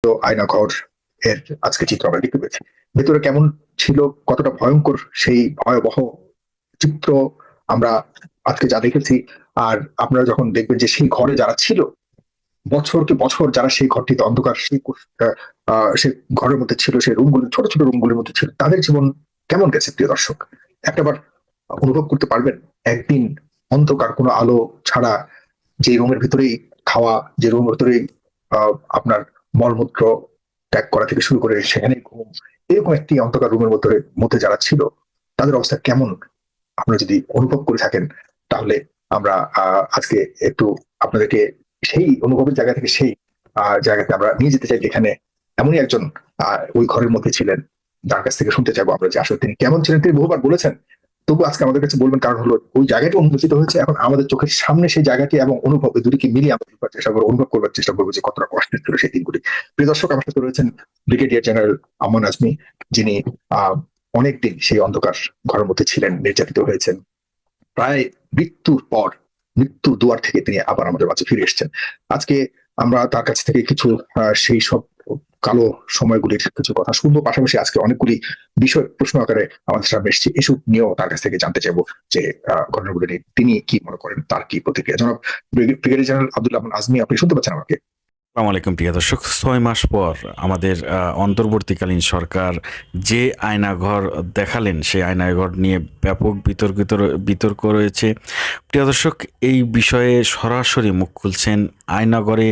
আয়নাঘর এর আজকে চিত্র আমরা দেখতে পেয়েছি। ভেতরে কেমন ছিল, কতটা ভয়ঙ্কর সেই ভয়াবহ চিত্র আমরা আজকে যা দেখেছি। আর আপনারা যখন দেখবেন যে সেই ঘরে যারা ছিল, বছরকে বছর যারা সেই ঘরটিতে অন্ধকার সে ঘরের মধ্যে ছিল, সেই রুমগুলো, ছোট ছোট রুমগুলোর মধ্যে ছিল, তাদের জীবন কেমন গেছে প্রিয় দর্শক একটাবার অনুভব করতে পারবেন। একদিন অন্ধকার, কোনো আলো ছাড়া, যে রুমের ভিতরেই খাওয়া, যে রুমের ভিতরেই আপনার মলমূত্র ত্যাগ করা থেকে শুরু করে সেখানে ঘুম, এরকম একটি অন্ধকার রুমের মধ্যে যারা ছিল তাদের অবস্থা কেমন আপনারা যদি অনুভব করে থাকেন, তাহলে আমরা আজকে একটু আপনাদেরকে সেই অনুভবের জায়গা থেকে সেই জায়গাতে আমরা নিয়ে যেতে চাই, যেখানে এমনই একজন ওই ঘরের মধ্যে ছিলেন, যার কাছ থেকে শুনতে চাইবো আমরা যে আসলে তিনি কেমন ছিলেন। তিনি বহুবার বলেছেন, তবু আজকে আমাদের কাছে বলবেন, কারণ হলো ওই জায়গাটি উন্মোচিত হয়েছে, এখন আমাদের চোখের সামনে সেই জায়গাটি এবং অনুভব, এই দুটিকে মিলিয়ে আমরা চেষ্টা করবো, অনুভব করবার চেষ্টা করবো যে কতটা কষ্টের ছিল সেই দিনগুলি। প্রিয় দর্শক, আমার সাথে রয়েছেন ব্রিগেডিয়ার জেনারেল আমান আজমি, যিনি অনেকদিন সেই অন্ধকার ঘরের মধ্যে ছিলেন, নির্যাতিত হয়েছেন, প্রায় মৃত্যুর দুয়ার থেকে তিনি আবার আমাদের মাঝে ফিরে এসেছেন। আজকে আমরা তার কাছ থেকে কিছু সেই সব কালো সময়গুলির কিছু কথা শুনবো, পাশাপাশি আজকে অনেকগুলি বিষয় প্রশ্ন আকারে আমাদের সামনে এসেছে, এসব নিয়েও তার কাছ থেকে জানতে চাইবো যে ঘটনাগুলি নিয়ে তিনি কি মনে করেন, তার কি প্রতিক্রিয়া। জনাব ব্রিগেডিয়ার জেনারেল আব্দুল আমান আজমি, আপনি শুনতে পাচ্ছেন আমাকে? আসসালামু আলাইকুম প্রিয় দর্শক। 6 মাস পর আমাদের অন্তর্বর্তীকালীন সরকার যে আয়নাঘর দেখালেন, সেই আয়নাঘর নিয়ে ব্যাপক বিতর্ক রয়েছে। প্রিয় দর্শক, এই বিষয়ে সরাসরি মুখ খুলছেন আয়নাঘরে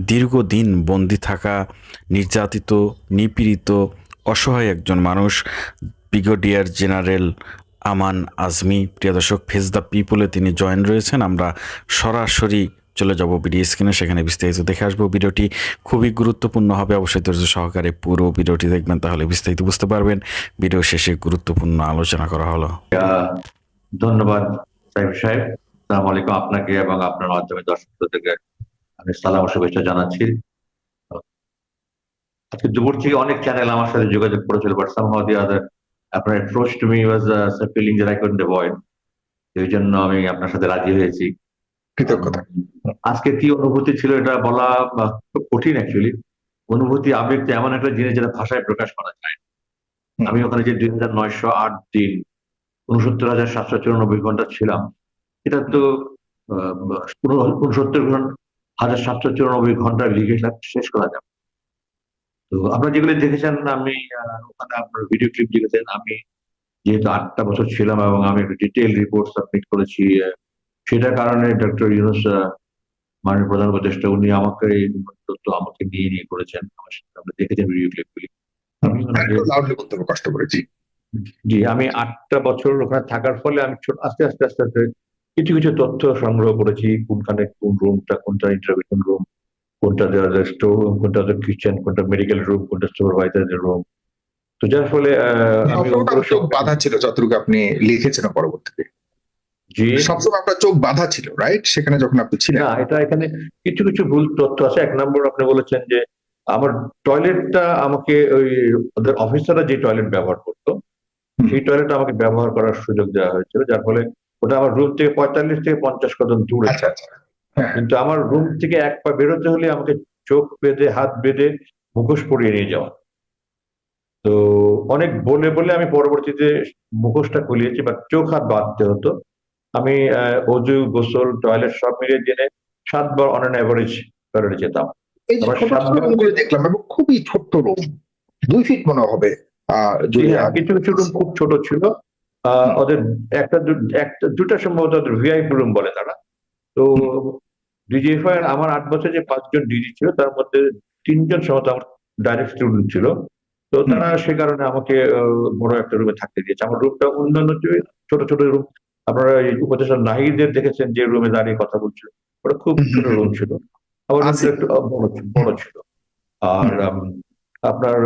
দীর্ঘদিন বন্দী থাকা, নির্যাতিত, নিপীড়িত, অসহায় একজন মানুষ, ব্রিগেডিয়ার জেনারেল আমান আজমি। প্রিয় দর্শক, ফেস দ্য পিপলে তিনি জয়েন রয়েছেন। আমরা সরাসরি চলে যাব ভিডিও স্ক্রিনে, সেখানে বিস্তারিত দেখে আসবো। ভিডিওটি খুবই গুরুত্বপূর্ণ হবে, অবশ্যই ধৈর্য সহকারে পুরো ভিডিওটি দেখবেন, তাহলে বিস্তারিত বুঝতে পারবেন। ভিডিও শেষে গুরুত্বপূর্ণ আলোচনা করা হলো। ধন্যবাদ সাহেব সাহেব। আসসালামু আলাইকুম আপনাকে এবং আপনার মাধ্যমে দর্শকদেরকে আমি সালাম ও শুভেচ্ছা জানাচ্ছি। আজকে দুপুর থেকে অনেক চ্যানেল আমার সাথে যোগাযোগ করেছিল, বাট সামহাউ দি আদার আপনার approach to me was feeling that I couldn't avoid. এই জন্য আমি আপনার সাথে রাজি হয়েছি। কৃতজ্ঞতা। আজকে কি অনুভূতি ছিল এটা বলা খুব কঠিন অ্যাকচুয়ালি। অনুভূতি, আবেগ তো এমন একটা জিনিস যেটা ভাষায় প্রকাশ করা যায়। আমি ওখানে যে 2908 দিন 69,794 ঘন্টা ছিলাম, এটা তো 69,794 ঘন্টার লিখে শেষ করা যাবে। তো আপনারা যেগুলো দেখেছেন, আমি ওখানে আপনার ভিডিও ক্লিপ দেখেছেন, আমি যেহেতু 8টা বছর ছিলাম এবং আমি একটা ডিটেইল রিপোর্ট সাবমিট করেছি, সেটার কারণে ডক্টর ইউনূস মাননীয় প্রধান উপদেষ্টা উনি আমাকে এই তথ্য আমাকে নিয়ে করেছেন। আমার সাথে আপনি দেখেছেন ভিডিও ক্লিপগুলি। কষ্ট করেছি। জি, আমি 8টা বছর ওখানে থাকার ফলে আমি আস্তে আস্তে আস্তে আস্তে কিছু কিছু তথ্য সংগ্রহ করেছি, কোনখানে কোন রুমটা, কোনটা ইন্টারভিউশন রুম, কোনটা স্টোর রুম, কোনটা কিচেন, কোনটা মেডিকেল রুম, কোনটা সুপারভাইজারের রুম। তো যার ফলে আমি চোখ বাধা ছিল, যতটুকু আপনি লিখেছেন পরবর্তীতে। জি, সবসময় আপনার চোখ বাধা ছিল, রাইট? সেখানে যখন আপনি ছিলেন, না, এটা এখানে কিছু কিছু ভুল তথ্য আছে। 1 নম্বর, আপনি বলেছেন যে আমার টয়লেটটা আমাকে ওই ওদের অফিসাররা যে টয়লেট ব্যবহার করতো, সেই টয়লেট আমাকে ব্যবহার করার সুযোগ দেওয়া হয়েছিল, যার ফলে ওটা আমার রুম থেকে 45 থেকে 50 কদম দূরে। আচ্ছা আচ্ছা, হ্যাঁ। কিন্তু আমার রুম থেকে এক পা বেরোতে হলে আমাকে চোখ বেঁধে, হাত বেঁধে মুখোশ পরিয়ে নিয়ে যাওয়া। তো অনেক বলে বলে আমি পরবর্তীতে মুখোশটা খুলিয়েছি, বা চোখ হাত বাঁধতে হতো। আমি অজু, গোসল, টয়লেট সব মিলিয়ে দিনে 7 বার অন অ্যান অ্যাভারেজ টয়লেটে যেতাম। এই যে ছোট ছোট রুমগুলো দেখলাম, এবং খুবই ছোট্ট রুম, 2 ফিট মনে হবে কিছু কিছু রুম খুব ছোট ছিল। ওদের দুটা সম্ভবত ওদের ভিআইপি রুম বলে তারা। তো ডিজিএফআই আমার 8 বছর যে 5 জন ডিজি ছিল, তার মধ্যে 3 জন সম্ভবত আমার ডাইরেক্ট স্টুডেন্ট ছিল। তো তারা সে কারণে আমাকে বড় একটা রুমে থাকতে দিয়েছে। আমার রুমটা অন্যান্য ছোট ছোট রুম, আপনারা উপদেষ্টা নাহিদের দেখেছেন যে রুমে দাঁড়িয়ে কথা বলছিল, ওটা খুব ছোট রুম ছিল। আমার রুমটা একটু বড় ছিল। আর আপনার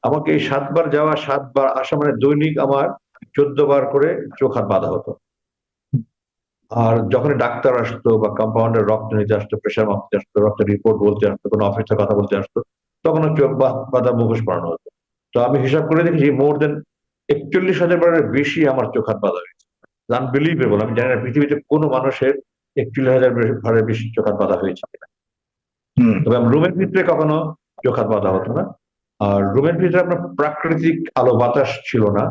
আমাকে এই 7 বার যাওয়া 7 বার আসা মানে দৈনিক আমার 14 বার করে চোখ হাত বাঁধা হতো। আর যখন ডাক্তার আসতো বা কম্পাউন্ডার রক্ত নিতে আসতো, প্রেশার মাপতে আসতো, রক্তের রিপোর্ট বলতে আসতো, কোনো অফিসের কথা বলতে আসতো, তখন চোখ বাঁধা মুখোশ পরানো হতো। তো আমি হিসাব করে দেখেছি মোর দেন 41,000 বারের বেশি আমার চোখ হাত বাঁধা হয়েছে। আনবিলিভেবল। আমি জানি না পৃথিবীতে কোনো মানুষের 41,000 বারের বেশি চোখ হাত বাঁধা হয়েছে কিনা। তবে আমি রুমের ভিতরে কখনো চোখাত বাঁধা হতো না। আর রুমের ভিতরে আপনার প্রাকৃতিক আলো বাতাস ছিল না,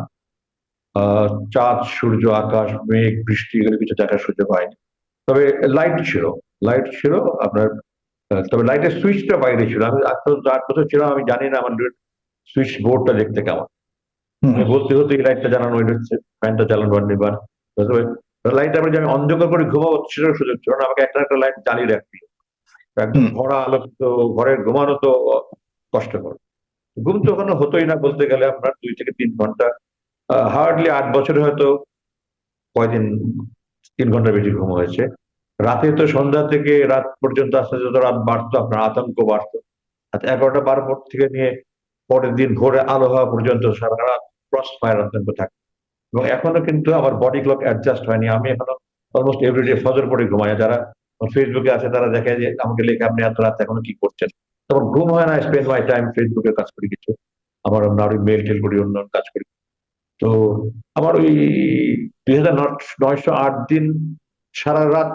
চাঁদ, সূর্য, আকাশ, মেঘ, বৃষ্টি এগুলো কিছু দেখার সুযোগ হয়নি। তবে লাইট ছিল আপনার। তবে লাইটের সুইচটা বাইরে ছিল। আমি 8 বছর ছিলাম, আমি জানি না আমার সুইচ বোর্ডটা দেখতে কেমন। আমি বলতে হতো এই লাইটটা জ্বালানো হচ্ছে, ফ্যানটা চালানো নিবার। লাইট আমি যে আমি অন্ধকার করে ঘুমাবো সেটার সুযোগ ছিল না, আমাকে একটা একটা লাইট জ্বালিয়ে রাখতে হতো। একদম ভরা আলো তো ঘরের ঘুমানো তো কষ্টকর। ঘুম তো ওখানে হতোই না বলতে গেলে আপনার 2 থেকে 3 ঘন্টা। হার্ডলি 8 বছরে হয়তো কয়দিন 3 ঘন্টা বেশি ঘুম হয়েছে। রাতে তো সন্ধ্যা থেকে রাত পর্যন্ত আস্তে আস্তে রাত বাড়তো, আপনার আতঙ্ক বাড়তো। 11টা 12 পর থেকে নিয়ে পরের দিন ভোরে আলো হওয়া পর্যন্ত সারা রাত ক্রস ফায়ার আতঙ্ক থাকে। এবং এখনো কিন্তু আমার বডি ক্লক অ্যাডজাস্ট হয়নি, আমি এখনো অলমোস্ট এভরিডে ফজর পরে ঘুমাই। যারা ফেসবুকে আছে তারা দেখে যে আমাকে লেখে আপনি এত রাত এখনো কি করছেন। তখন ঘুম হয় না, স্পেন্ড মাই টাইম ফেসবুকে কাজ করি, কিছু আমার আরো মেল টেল করি, অন্য কাজ করি। তো আমার ওই 2908 দিন সারা রাত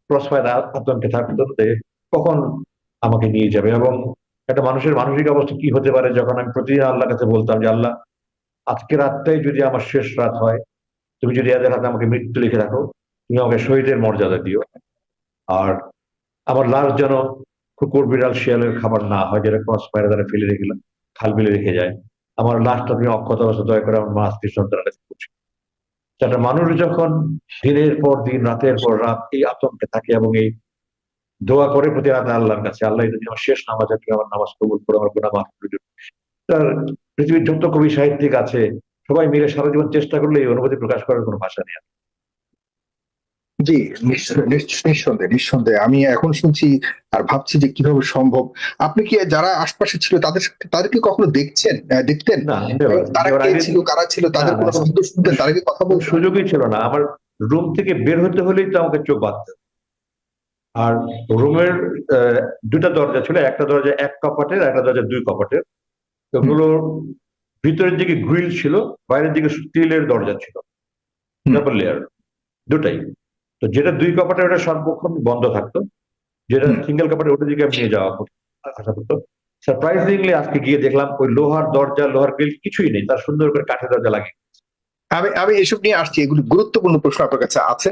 ক্রস ফায়ার আতঙ্কে থাকতো যে কখন আমাকে নিয়ে যাবে। এবং একটা মানুষের মানসিক অবস্থা কি হতে পারে যখন আমি প্রতিদিন আল্লাহর কাছে বলতাম যে আল্লাহ, আজকে রাতটাই যদি আমার শেষ রাত হয়, তুমি যদি এদের হাতে আমাকে মৃত্যু লিখে রাখো, তুমি আমাকে শহীদের মর্যাদা দিও। আর আমার লাশ যেন কুকুর, বিড়াল, শিয়ালের খাবার না হয়, যেটা ক্রস ফায়ারে তারা ফেলে রেখে খাল বিলে রেখে যায়। আমার লাশটা তুমি অক্ষত অবস্থা দয়া করে আমার মা, স্ত্রী, সন্তানের কাছে পৌঁছে। একটা মানুষ যখন দিনের পর দিন, রাতের পর রাত এই আতঙ্কে থাকে এবং এই দোয়া করে প্রতি রাতে আল্লাহর কাছে, আল্লাহ যদি আমার শেষ নামাজ হয়, তুমি আমার নামাজ কবুল করো, আমার গুনাহ মাফ করে দিও। তার পৃথিবীর যত কবি সাহিত্যিক আছে সবাই মিলে সারা জীবন চেষ্টা করলে এই অনুভূতি প্রকাশ করার কোনো ভাষা নেই। জি, নিঃসন্দেহে আমি এখন শুনছি আর ভাবছি যে কিভাবে সম্ভব। আপনি কি যারা আশপাশে ছিল তাদেরকে কখনো দেখতেন? না, তারা কে ছিল, কারা ছিল, তাদের কোনো শব্দ শুনতেন, তারা কি কথা বলতো? সুযোগই ছিল না। আমার রুম থেকে বের হতে হলেই তো আমাকে চোখ বাঁধতে। আর রুমের 2টা দরজা ছিল, একটা দরজা 1 কপাটের, একটা দরজা 2 কপাটের। ওগুলোর ভিতরের দিকে গ্রিল ছিল, বাইরের দিকে স্টিলের দরজা ছিল, ডাবল লেয়ার দুটাই। তো যেটা 2 কপাটের ওটা সর্বক্ষণ বন্ধ থাকতো, যেটা সিঙ্গেল কপাটের ওটার দিকে নিয়ে যাওয়া আসা করতো। সারপ্রাইজিংলি আজকে গিয়ে দেখলাম ওই লোহার দরজা, লোহার গ্রিল কিছুই নেই, তার সুন্দর করে কাঠের দরজা লাগিয়ে। আমি এসব নিয়ে আসছি, এগুলো গুরুত্বপূর্ণ প্রশ্ন আপনার কাছে আছে,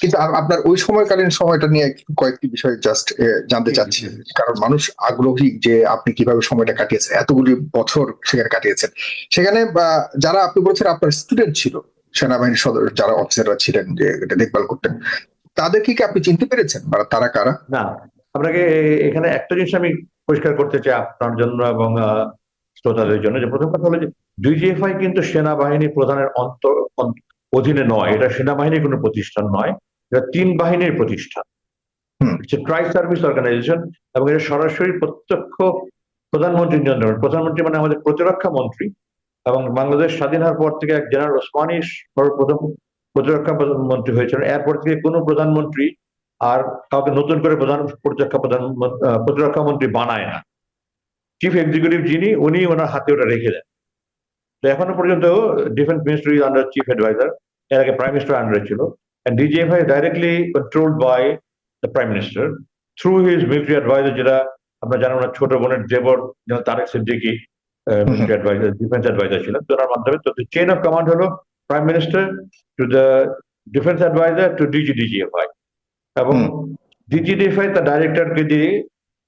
কিন্তু আপনার ওই সময়কালীন সময়টা নিয়ে কয়েকটি বিষয় জাস্ট জানতে চাচ্ছি। কারণ মানুষ আগ্রহী যে আপনি কিভাবে সময়টা কাটিয়েছেন, এতগুলি বছর সেখানে কাটিয়েছেন। সেখানে যারা আপনি বলছেন আপনার স্টুডেন্ট ছিল, সেনাবাহিনীর যারা অফিসাররা ছিলেন যে এটা দেখভাল করতেন, তাদেরকে কি আপনি চিনতে পেরেছেন বা তারা কারা? না, আপনাকে এখানে একটা জিনিস আমি পরিষ্কার করতে চাই আপনার জন্য এবং শ্রোতাদের জন্য, যে প্রথম কথা হলো যে ডিজিএফআই কিন্তু সেনাবাহিনী প্রধানের অধীনে নয়, এটা সেনাবাহিনীর কোনো প্রতিষ্ঠান নয়, এটা 3 বাহিনীর প্রতিষ্ঠান। ট্রাই সার্ভিস অর্গানাইজেশন, এবং এটা সরাসরি প্রত্যক্ষ প্রধানমন্ত্রীর নিয়ন্ত্রণ। প্রধানমন্ত্রী মানে আমাদের প্রতিরক্ষা মন্ত্রী, এবং বাংলাদেশ স্বাধীন হওয়ার পর থেকে জেনারেল ওসমানী সর্বপ্রথম প্রতিরক্ষা মন্ত্রী হয়েছিলেন। এরপর থেকে কোনো প্রধানমন্ত্রী আর কাউকে নতুন করে প্রতিরক্ষা মন্ত্রী বানায় না। চিফ এক্সিকিউটিভ যিনি, উনি ওনার হাতে ওটা রেখে দেন। তো এখনো পর্যন্ত defence ministry under chief adviser, এর আগে প্রাইম মিনিস্টার আন্ডারে ছিল। And DGFI directly controlled by the prime minister through his military adviser, যেটা আপনারা জানেন ওনার ছোট বোনের দেবর যেন Tarek Siddiqui military adviser, defence adviser ছিলেন। তো ওনার মাধ্যমে তো চেইন অফ কমান্ড হলো prime minister to the defence adviser to DGFI, এবং ডিজিএফআই তার ডাইরেক্টরকে দিয়ে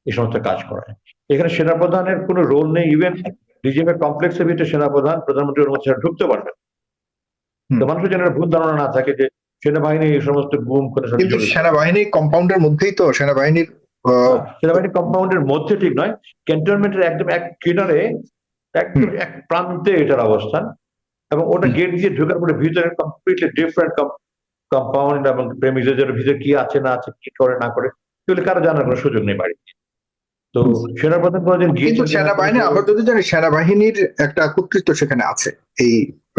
এই সমস্ত কাজ করায়। এখানে সেনাপ্রধানের কোনো রোল নেই। ইভেন ডিজিএফআই কমপ্লেক্সের ভিতরে সেনাপ্রধান, প্রধানমন্ত্রী ওর মধ্যে ঢুকতে পারবেন। তো মানুষের যেন ভুল ধারণা না থাকে যে সেনাবাহিনী এই সমস্ত গুম করে। কিন্তু সেনাবাহিনী কম্পাউন্ডের মধ্যেই তো, সেনাবাহিনী কম্পাউন্ডের মধ্যে ঠিক নয়, ক্যান্টনমেন্টের একদম এক কিনারে, একদম এক প্রান্তে এটার অবস্থান। এবং ওটা গেট দিয়ে ঢোকার পরে ভিতরে কমপ্লিটলি ডিফারেন্ট কম্পাউন্ড এবং প্রেমিসের ভিতরে কি আছে না আছে, কি করে না করে, এগুলো কারো জানার কোনো সুযোগ নেই বাড়ি। তো সেনাপ্রধান কোনদিন কিন্তু সেনাবাহিনী, আমরা যদি জানি সেনাবাহিনীর একটা কর্তৃত্ব সেখানে আছে এই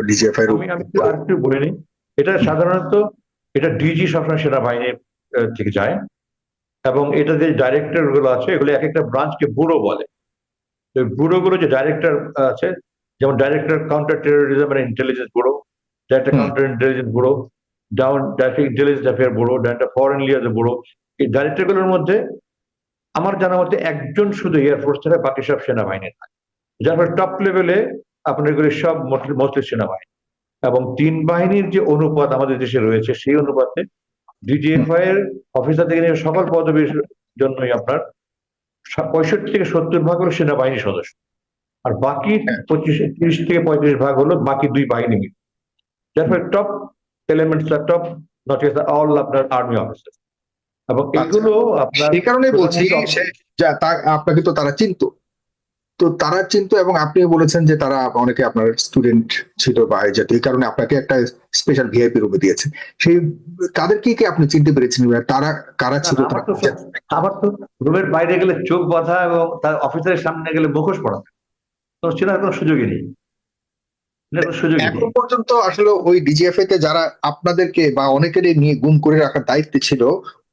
ডিজিএফআই। আমি আরেকটু বলে নিই, এটা সাধারণত এটা ডিজি সবসময় সেনাবাহিনীর থেকে যায়, এবং এটা যে ডাইরেক্টর গুলো আছে এগুলো এক একটা ব্রাঞ্চকে ব্যুরো বলে। ব্যুরো গুলো যে ডাইরেক্টর আছে, যেমন director counter terrorism and intelligence bureau, director counter intelligence bureau, director intelligence affair bureau, director foreign liars bureau. এই ডাইরেক্টর গুলোর মধ্যে আমার জানা মতে একজন শুধু এয়ারফোর্স ছাড়া বাকি সব সেনাবাহিনীর থাকে, যার ফলে টপ লেভেলে আপনার এগুলি সব মোস্টলি সেনাবাহিনী। এবং তিন বাহিনীর যে অনুপাত আমাদের দেশে রয়েছে, সেই অনুপাতে ডিজিএফআই এর অফিসার থেকে নিয়ে সকল পদবীর জন্যই আপনার 65 থেকে 70 ভাগ হলো সেনাবাহিনীর সদস্য, আর বাকি 30 থেকে 35 ভাগ হলো বাকি দুই বাহিনী মিলে। যার ফলে top elements top not all আপনার আর্মি অফিসার। এবং এগুলো আপনার এই কারণে বলছি আপনাকে তো তারা চিনতো এবং আপনি বলেছেন যে তারা অনেকে আপনার স্টুডেন্ট ছিল বা এই জাতীয়, এই কারণে আপনাকে একটা স্পেশাল ভিআইপি রুমে দিয়েছে। সেই তাদেরকে কি আপনি চিনতে পেরেছেন? তারা কারা ছিল? আমার তো রুমের বাইরে গেলে চোখ বাঁধা এবং তার অফিসারের সামনে গেলে মুখোশ পড়া, তো চেনার কোনো সুযোগই নেই। এখন পর্যন্ত আসলে ওই ডিজিএফআই তে যারা আপনাদেরকে বা অনেকেরই নিয়ে গুম করে রাখার দায়িত্বে ছিল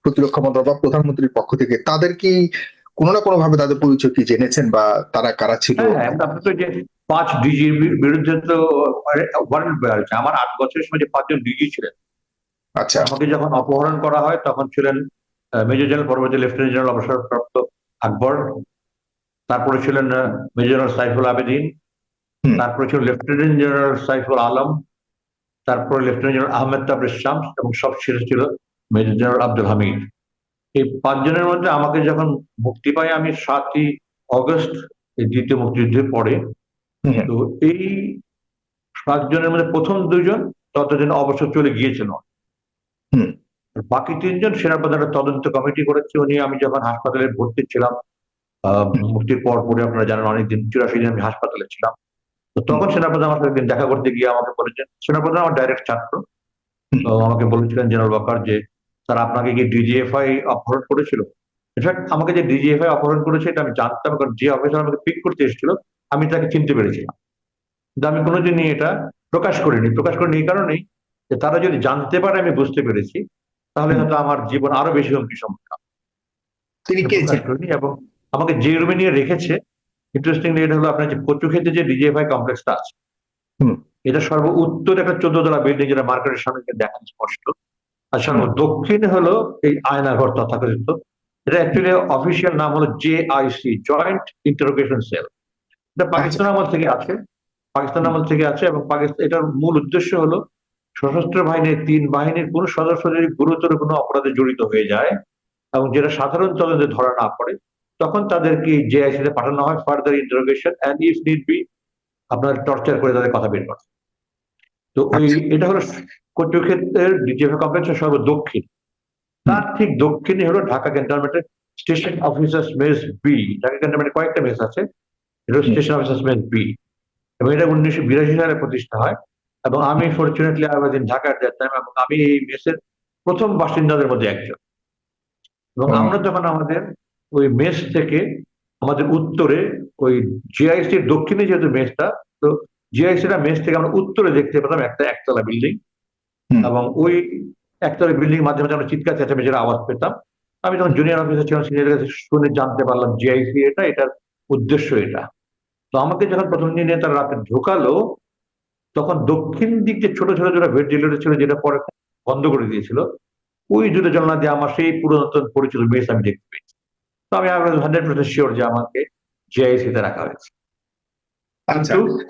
প্রতিরক্ষা মন্ত্রণালয় বা প্রধানমন্ত্রীর পক্ষ থেকে, তাদের কি কোনো না কোনো ভাবে তাদের পরিচয় কি জেনেছেন বা তারা কারা ছিল? হ্যাঁ, আপনি তো যে 5 ডিজির বিরুদ্ধে তো ওয়ারেন্ট বের হয়েছে। আমার 8 বছরের সময় যে 5 জন ডিজি ছিলেন, আচ্ছা, আমাকে যখন অপহরণ করা হয় তখন ছিলেন মেজর জেনারেল, পরবর্তী লেফটেন্যান্ট জেনারেল অবসরপ্রাপ্ত আকবর, তারপরে ছিলেন মেজর জেনারেল সাইফুল আবেদিন, তারপরে ছিল লেফটেন্যান্ট জেনারেল সাইফুল আলম, তারপরে লেফটেন্যান্ট জেনারেল আহমেদ তাবরেজ শামস, এবং সবশেষে ছিল মেজর জেনারেল আব্দুল হামিদ। এই 5 জনের মধ্যে আমাকে যখন মুক্তি পাই আমি 7ই অগস্ট, এই দ্বিতীয় মুক্তিযুদ্ধের পরে, তো এই 7 জনের মধ্যে প্রথম 2 জন ততদিন অবসর চলে গিয়েছিল। বাকি 3 জন সেনাপ্রধানের তদন্ত কমিটি করেছে। উনি, আমি যখন হাসপাতালে ভর্তি ছিলাম মুক্তির পর পরে, আপনারা জানেন অনেকদিন 84 দিন আমি হাসপাতালে ছিলাম, তো তখন সেনাপ্রধান আমার সাথে একদিন দেখা করতে গিয়ে আমাকে বলেছেন, সেনাপ্রধান আমার ডাইরেক্ট ছাত্র, তো আমাকে বলেছিলেন জেনারেল ওয়াকার যে স্যার আপনাকে কি ডিজিএফআই অপহরণ করেছিল? ইনফ্যাক্ট আমাকে যে ডিজিএফআই অপহরণ করেছে এটা আমি জানতাম, কারণ যে অফিসার আমাকে পিক করতে এসেছিল আমি তাকে চিনতে পেরেছিলাম, কিন্তু আমি কোনোদিনই এটা প্রকাশ করিনি এই কারণেই যে তারা যদি জানতে পারে আমি বুঝতে পেরেছি, তাহলে হয়তো আমার জীবন আরো বেশি হুমকির সম্মুখীন হবে। তিনি কে করিনি, এবং আমাকে যে রুমে নিয়ে রেখেছে, ইন্টারেস্টিংলি এটা হলো আপনার যে কচুক্ষেতে যে ডিজিএফআই কমপ্লেক্সটা আছে, এটা সর্ব উত্তর একটা 14 তলা বিল্ডিং, যেটা মার্কেটের সামনে দেখা স্পষ্ট। আর সর্ব দক্ষিণে হলো এই আয়নাঘর তথাকথিত, এটা অ্যাকচুয়ালি অফিসিয়াল নাম হলো JIC, জয়েন্ট ইন্টারোগেশন সেল। এটা পাকিস্তান আমল থেকে আছে, এবং এটার মূল উদ্দেশ্য হলো সশস্ত্র বাহিনীর 3 বাহিনীর কোন সদস্য যদি গুরুতর কোনো অপরাধে জড়িত হয়ে যায় এবং যেটা সাধারণ তদন্তে ধরা না পড়ে, তখন তাদেরকে JIC তে পাঠানো হয় further interrogation and if need be আপনার টর্চার করে তাদের কথা বের করা। তো এটা হলো কচুক্ষেত্রের ডিজিএফআই কমপ্লেক্সের সর্বদক্ষিণ। তার ঠিক দক্ষিণে হলো ঢাকা ক্যান্টনমেন্টের station officers mess B. Dhaka ক্যান্টনমেন্টে কয়েকটা মেস আছে, এটা স্টেশন অফিসার্স মেস বি, এবং এটা 1982 সালে প্রতিষ্ঠা হয়। এবং আমি fortunately I was in Dhaka at that time, এবং আমি এই মেসের প্রথম বাসিন্দাদের মধ্যে একজন। এবং আমরা যখন আমাদের ওই মেস থেকে আমাদের উত্তরে ওই জিআইসির দক্ষিণে যেহেতু মেসটা, তো জিআইসিটা মেস থেকে আমরা উত্তরে দেখতে পেতাম একটা একতলা বিল্ডিং, এবং ওই একতলা বিল্ডিং মাঝে মাঝে আমরা চিৎকার চেঁচামেচির আওয়াজ পেতাম। আমি যখন জুনিয়র অফিসার ছিলাম, সিনিয়র কাছে শুনে জানতে পারলাম জিআইসি এটার উদ্দেশ্য এটা। তো আমাকে যখন প্রথম দিনে তারা রাতে ঢোকালো, তখন দক্ষিণ দিক যে ছোট ছোট যেটা ভেন্টিলেটর ছিল, যেটা পরে বন্ধ করে দিয়েছিল, ওই দুটো জানলা দিয়ে আমার সেই পুরাতন পরিচিত মেস আমি দেখতে পেয়েছি। তো আমি 100% শিওর যে আমাকে জিআইসি তে রাখা হয়েছে।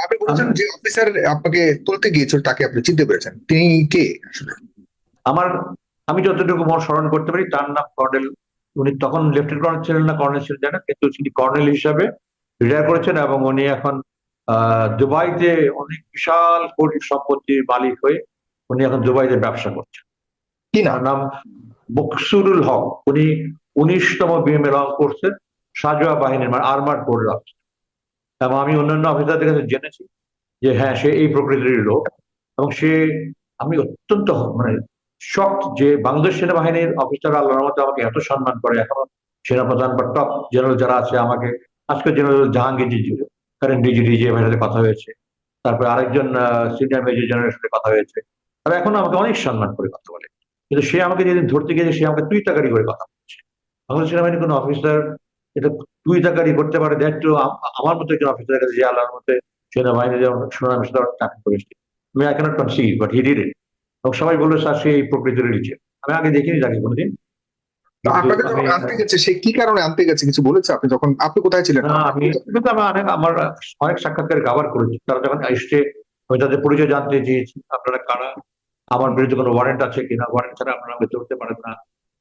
আপনি বলছেন যে অফিসার আপনাকে তুলতে গিয়েছিল তাকে আপনি চিনতে পেরেছেন, তিনি কে আসলে? আমি যতটুকু স্মরণ করতে পারি তার নাম কর্নেল, উনি তখন লেফটেন্যান্ট কর্নেল ছিলেন না কর্নেল ছিলেন জানা, কিন্তু তিনি কর্নেল হিসাবে রিটায়ার করেছেন, এবং উনি এখন দুবাইতে অনেক বিশাল কোটি সম্পত্তির মালিক হয়ে উনি এখন দুবাইতে ব্যবসা করছেন। কি নাম মুকসুরুল হক। উনি 19তম বিএমএ রং করছেন সাজোয়া বাহিনীর, মানে আর্মার্ড কোরের অফিসার। এবং আমি অন্যান্য অফিসারদের কাছে জেনেছি যে হ্যাঁ, সে এই প্রকৃতির লোক, এবং আমি অত্যন্ত শক যে বাংলাদেশ সেনাবাহিনীর অফিসার আল্লাহর মধ্যে আমাকে এত সম্মান করে। এখনো সেনাপ্রধান বা টপ জেনারেল যারা আছে, আমাকে আজকে জেনারেল জাহাঙ্গীর কারেন্ট ডিজিএফআই সাথে কথা হয়েছে, তারপরে আরেকজন সিনিয়র মেজর জেনারেলের সাথে কথা হয়েছে, তারা এখনো আমাকে অনেক সম্মান করে কথা বলে। কিন্তু সে আমাকে যেদিন ধরতে গিয়েছে, সে আমাকে তুই তাকারি করে কথা বলছে। বাংলাদেশ সেনাবাহিনীর কোনো অফিসার এটা তুই তাকারি করতে পারে? দেখতো আমার মতো একজন অফিসারের কাছে যে আল্লাহর মধ্যে সেনাবাহিনী যেমন সুনামের সাথে চাকরি করেছে, আমি I cannot conceive, but he did it. এবং সবাই বললো স্যার সে এই প্রকৃতির নিচে। আমি আগে দেখিনি তাকে কোনোদিন, আপনাকে যখন আনতে গেছে সে কি কারণে আনতে গেছে কিছু বলেছে? আপনি কোথায় ছিলেন? না, কিন্তু আমি আমার অনেক সাক্ষাৎকার কভার করেছি। তারা যখন এসছে আমি তাদের পরিচয় জানতে চেয়েছি, আপনারা কারা, আমার বিরুদ্ধে কোনো ওয়ারেন্ট আছে কিনা, ওয়ারেন্ট ছাড়া আপনারা আমাকে ধরতে পারেন না,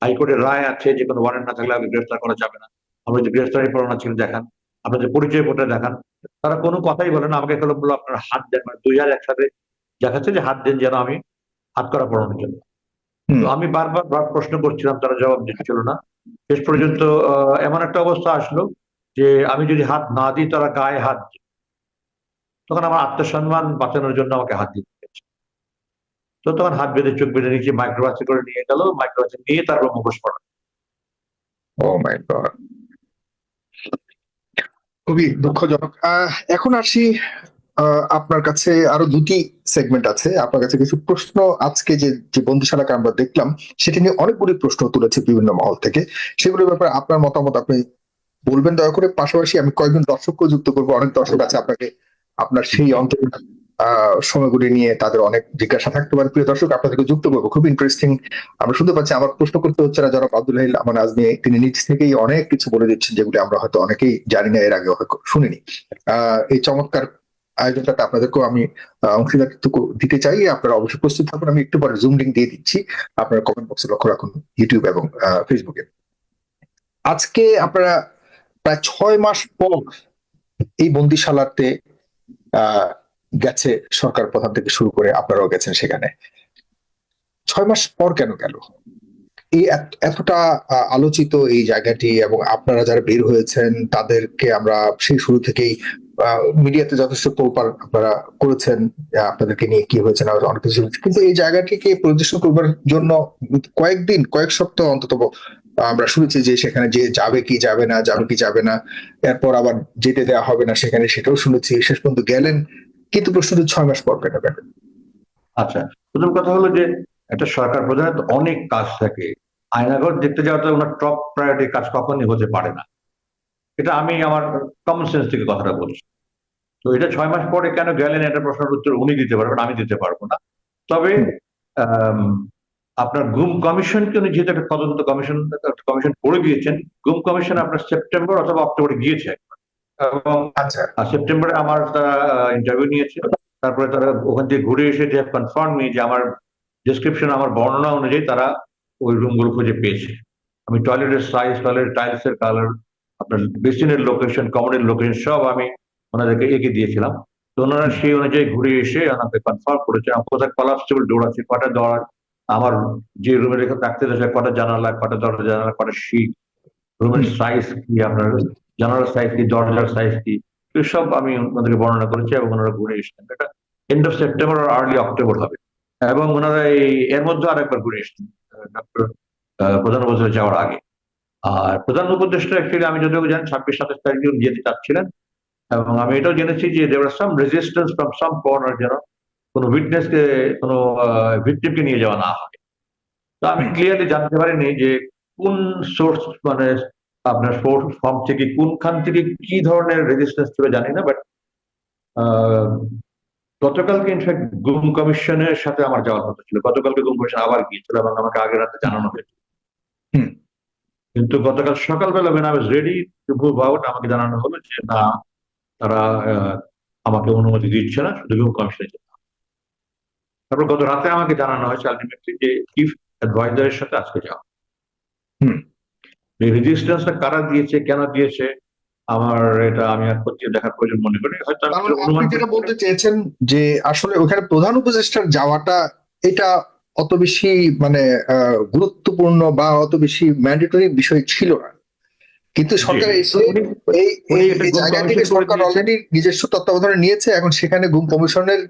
হাইকোর্টের রায় আছে যে কোনো ওয়ারেন্ট না থাকলে আমাকে গ্রেফতার করা যাবে না, আমরা যে গ্রেফতারি পরোয়ানা ছিল দেখান, আপনাদের পরিচয় পত্র দেখান। তারা কোনো কথাই বলে না, আমাকে কেবল বললো আপনারা হাত দেন, মানে দুই হাত একসাথে দেখাচ্ছে যে হাত দেন যেন আমি হাত করা পড়ানোর জন্য। তো আমি বারবার প্রশ্ন করছিলাম, তারা জবাব দিচ্ছিল না। শেষ পর্যন্ত এমন একটা অবস্থা আসলো যে আমি যদি হাত না দিই তারা গায়ে হাত দিই, তখন আমার আত্মসম্মান বাঁচানোর জন্য আমাকে হাত দিতে হয়েছে। তো তখন হাত বেঁধে চোখ বেঁধে নিচে মাইক্রোবাসে করে নিয়ে গেল, মাইক্রোবাসে নিয়ে তারপর মুখোশ পড়া। ও মাই গড, খুবই দুঃখজনক। এখন আসি, আপনার কাছে আরো দুটি সেগমেন্ট আছে। আপনার কাছে কিছু প্রশ্ন, আজকে যে যে বন্দিশালাকে আমরা দেখলাম সেটা নিয়ে অনেকগুলি প্রশ্ন তুলেছে বিভিন্ন মহল থেকে, সেগুলোর ব্যাপারে আপনার মতামত আপনি বলবেন দয়া করে। পাশাপাশি আমি কয়েকজন দর্শককেও যুক্ত করবো, অনেক দর্শক আছে আপনাকে আপনার সেই অন্তর সময়গুলি নিয়ে তাদের অনেক জিজ্ঞাসা থাকতে পারে। প্রিয় দর্শক, আপনাদেরকে যুক্ত করবো, খুব ইন্টারেস্টিং। আমরা শুনতে পাচ্ছি, আমার প্রশ্ন করতে হচ্ছে না জনাব আব্দুল হাই আমান আজমি, তিনি নিজ থেকেই অনেক কিছু বলে দিচ্ছেন যেগুলি আমরা হয়তো অনেকেই জানি না, এর আগে হয়তো শুনিনি। এই চমৎকার আয়োজনটাতে আপনাদেরকেও আমি অংশীদারিত্ব দিতে চাই। আপনারা অবশ্যই প্রস্তুত থাকুন, আমি একটু পরে জুম লিঙ্ক দিয়ে দিচ্ছি, আপনারা কমেন্ট বক্সে লক্ষ্য রাখুন ইউটিউব এবং ফেসবুকে। আজকে আপনারা প্রায় 6 মাস পর এই বন্দিশালাতে গেছে সরকার প্রধান থেকে শুরু করে, আপনারাও গেছেন সেখানে। 6 মাস পর কেন গেল? এই এতটা আলোচিত এই জায়গাটি, এবং আপনারা যারা বের হয়েছেন তাদেরকে আমরা সেই শুরু থেকেই মিডিয়াতে যথেষ্ট তোলপাড় আপনারা করেছেন, আপনাদেরকে নিয়ে কি হয়েছে না অনেক কিছু, কিন্তু এই জায়গাটিকে পরিদর্শন করবার জন্য কয়েকদিন, কয়েক সপ্তাহ অন্তত আমরা শুনেছি যে সেখানে যে যাবে কি যাবে না, যাবে কি যাবে না, এরপর আবার যেতে দেওয়া হবে না সেখানে, সেটাও শুনেছি। শেষ পর্যন্ত গেলেন, কিন্তু প্রশ্ন 6 মাস পর কেন গেলেন? আচ্ছা, প্রথম কথা হলো যে একটা সরকার প্রধানের তো অনেক কাজ থাকে, আয়নাঘর দেখতে যাওয়াটা ওনার টপ প্রায়োরিটি কাজ কখনই হতে পারে না। এটা আমি আমার কমন সেন্স থেকে কথাটা বলছি। তো এটা 6 মাস পরে কেন গেলেন, এটা প্রশ্নের উত্তর উনি দিতে পারবেন, আমি দিতে পারবো না। তবে আপনার গুম কমিশনকে উনি যেহেতু একটা তদন্ত কমিশন করে দিয়েছেন, গুম কমিশন আপনার সেপ্টেম্বর অথবা অক্টোবরে গিয়েছে একবার, এবং সেপ্টেম্বরে আমার তারা ইন্টারভিউ নিয়েছে। তারপরে তারা ওখান থেকে ঘুরে এসে যে কনফার্ম নি যে আমার ডেসক্রিপশন, আমার বর্ণনা অনুযায়ী তারা ওই রুমগুলো খুঁজে পেয়েছে। আমি টয়লেটের সাইজ, টয়লেট টাইলসের কালার, আপনার বেসিনের লোকেশন, কমনের লোকেশন সব আমি ওনাদেরকে এঁকে দিয়েছিলাম। তো ওনারা সেই অনুযায়ী ঘুরে এসে আমাকে কনফার্ম করেছে কোথায় কলাপসিবল ডোর আছে, কটা দরজা, আমার যে রুমে রেখে থাকতে দেয় কটা জানালা, কটা দরজা জানালা, কটা শীট, রুমের সাইজ কি, আপনার জানালার সাইজ কি, দরজার সাইজ কি, সব আমি ওনাদেরকে বর্ণনা করেছি, এবং ওনারা ঘুরে এসেছেন। এটা এন্ড অফ সেপ্টেম্বর আর আর্লি অক্টোবর হবে। এবং ওনারা এর মধ্যে আরেকবার ঘুরে এসেছেন ডক্টর প্রধান উপদেষ্টা যাওয়ার আগে। আর প্রধান উপদেষ্টা অ্যাকচুয়ালি আমি যদিও জানি 26-27 তারিখে উনি যেতে চাচ্ছিলেন, এবং আমি এটাও জেনেছি যে দেয়ার ওয়াজ সাম রেজিস্ট্যান্স ফ্রম সাম কর্নার যেন কোনো উইটনেসকে, কোনো ভিকটিমকে নিয়ে যাওয়া না হয়। তো আমি ক্লিয়ারলি জানতে পারিনি যে কোন সোর্স, মানে আপনার সোর্স ফর্ম থেকে কোনখান থেকে কি ধরনের রেজিস্ট্যান্স ছিল জানি না, বাট গতকালকে ইনফ্যাক্ট গুম কমিশনের সাথে আমার যাওয়ার কথা ছিল। গতকালকে গুম কমিশন আবার গিয়েছিল এবং আমাকে আগের রাতে জানানো হয়েছিল। কিন্তু গতকাল সকালবেলা when I was ready to move out, আমাকে জানানো হলো যে না, তারা আমাকে অনুমতি দিচ্ছে না, শুধু গুম কমিশনে যেতে হবে। তারপর গত রাতে আমাকে জানানো হয়েছে আলটিমেটলি যে চিফ অ্যাডভাইজারের সাথে আজকে যাও। এই রেজিস্ট্যান্সটা কারা দিয়েছে, কেন দিয়েছে, আমার এটা আমি আর খতিয়ে দেখার প্রয়োজন মনে করি। হয়তো আপনি যেটা বলতে চেয়েছেন যে আসলে ওখানে প্রধান উপদেষ্টার যাওয়াটা এটা অত বেশি মানে গুরুত্বপূর্ণ বা অত বেশি ম্যান্ডেটরি বিষয় ছিল না, কিন্তু সরকার এসে এই জায়গাটিকে সরকার অলরেডি নিজস্ব তত্ত্বাবধানে নিয়েছে। এখন সেখানে গুম কমিশনের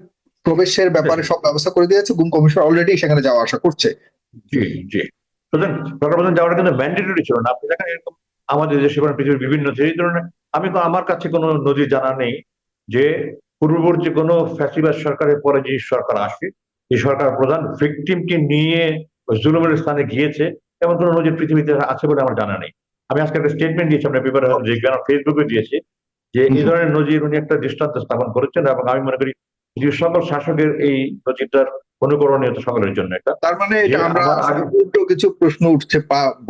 প্রবেশের ব্যাপারে সব ব্যবস্থা করে দিয়েছে, গুম কমিশন অলরেডি সেখানে যাওয়া আসা করছে। জি জি, সুতরাং সরকার প্রধান যাওয়াটা কিন্তু ম্যান্ডেটরি ছিল না। আপনি দেখেন এরকম আমাদের দেশে পৃথিবীর বিভিন্ন এই ধরনের, আমি তো আমার কাছে কোনো নজির জানা নেই যে পূর্ববর্তী কোনো ফ্যাসিবাদ সরকারের পরে যে সরকার আসে, এই সরকার প্রধান ভিকটিমকে নিয়ে জুলুমের স্থানে গিয়েছে, এমন কোনো নজির পৃথিবীতে আছে বলে আমার জানা নেই। আমি আজকে একটা স্টেটমেন্ট দিয়েছি, আপনার পেপারে দেখবেন, ফেসবুকে দিয়েছি, যে এই ধরনের নজির উনি একটা দৃষ্টান্ত স্থাপন করেছেন, এবং আমি মনে করি যে সকল শাসকের এই নজিরটার অনুকরণীয় তো সকলের জন্য এটা। তার মানে এটা যে আমরা আমার আগে উল্টো কিছু প্রশ্ন উঠছে,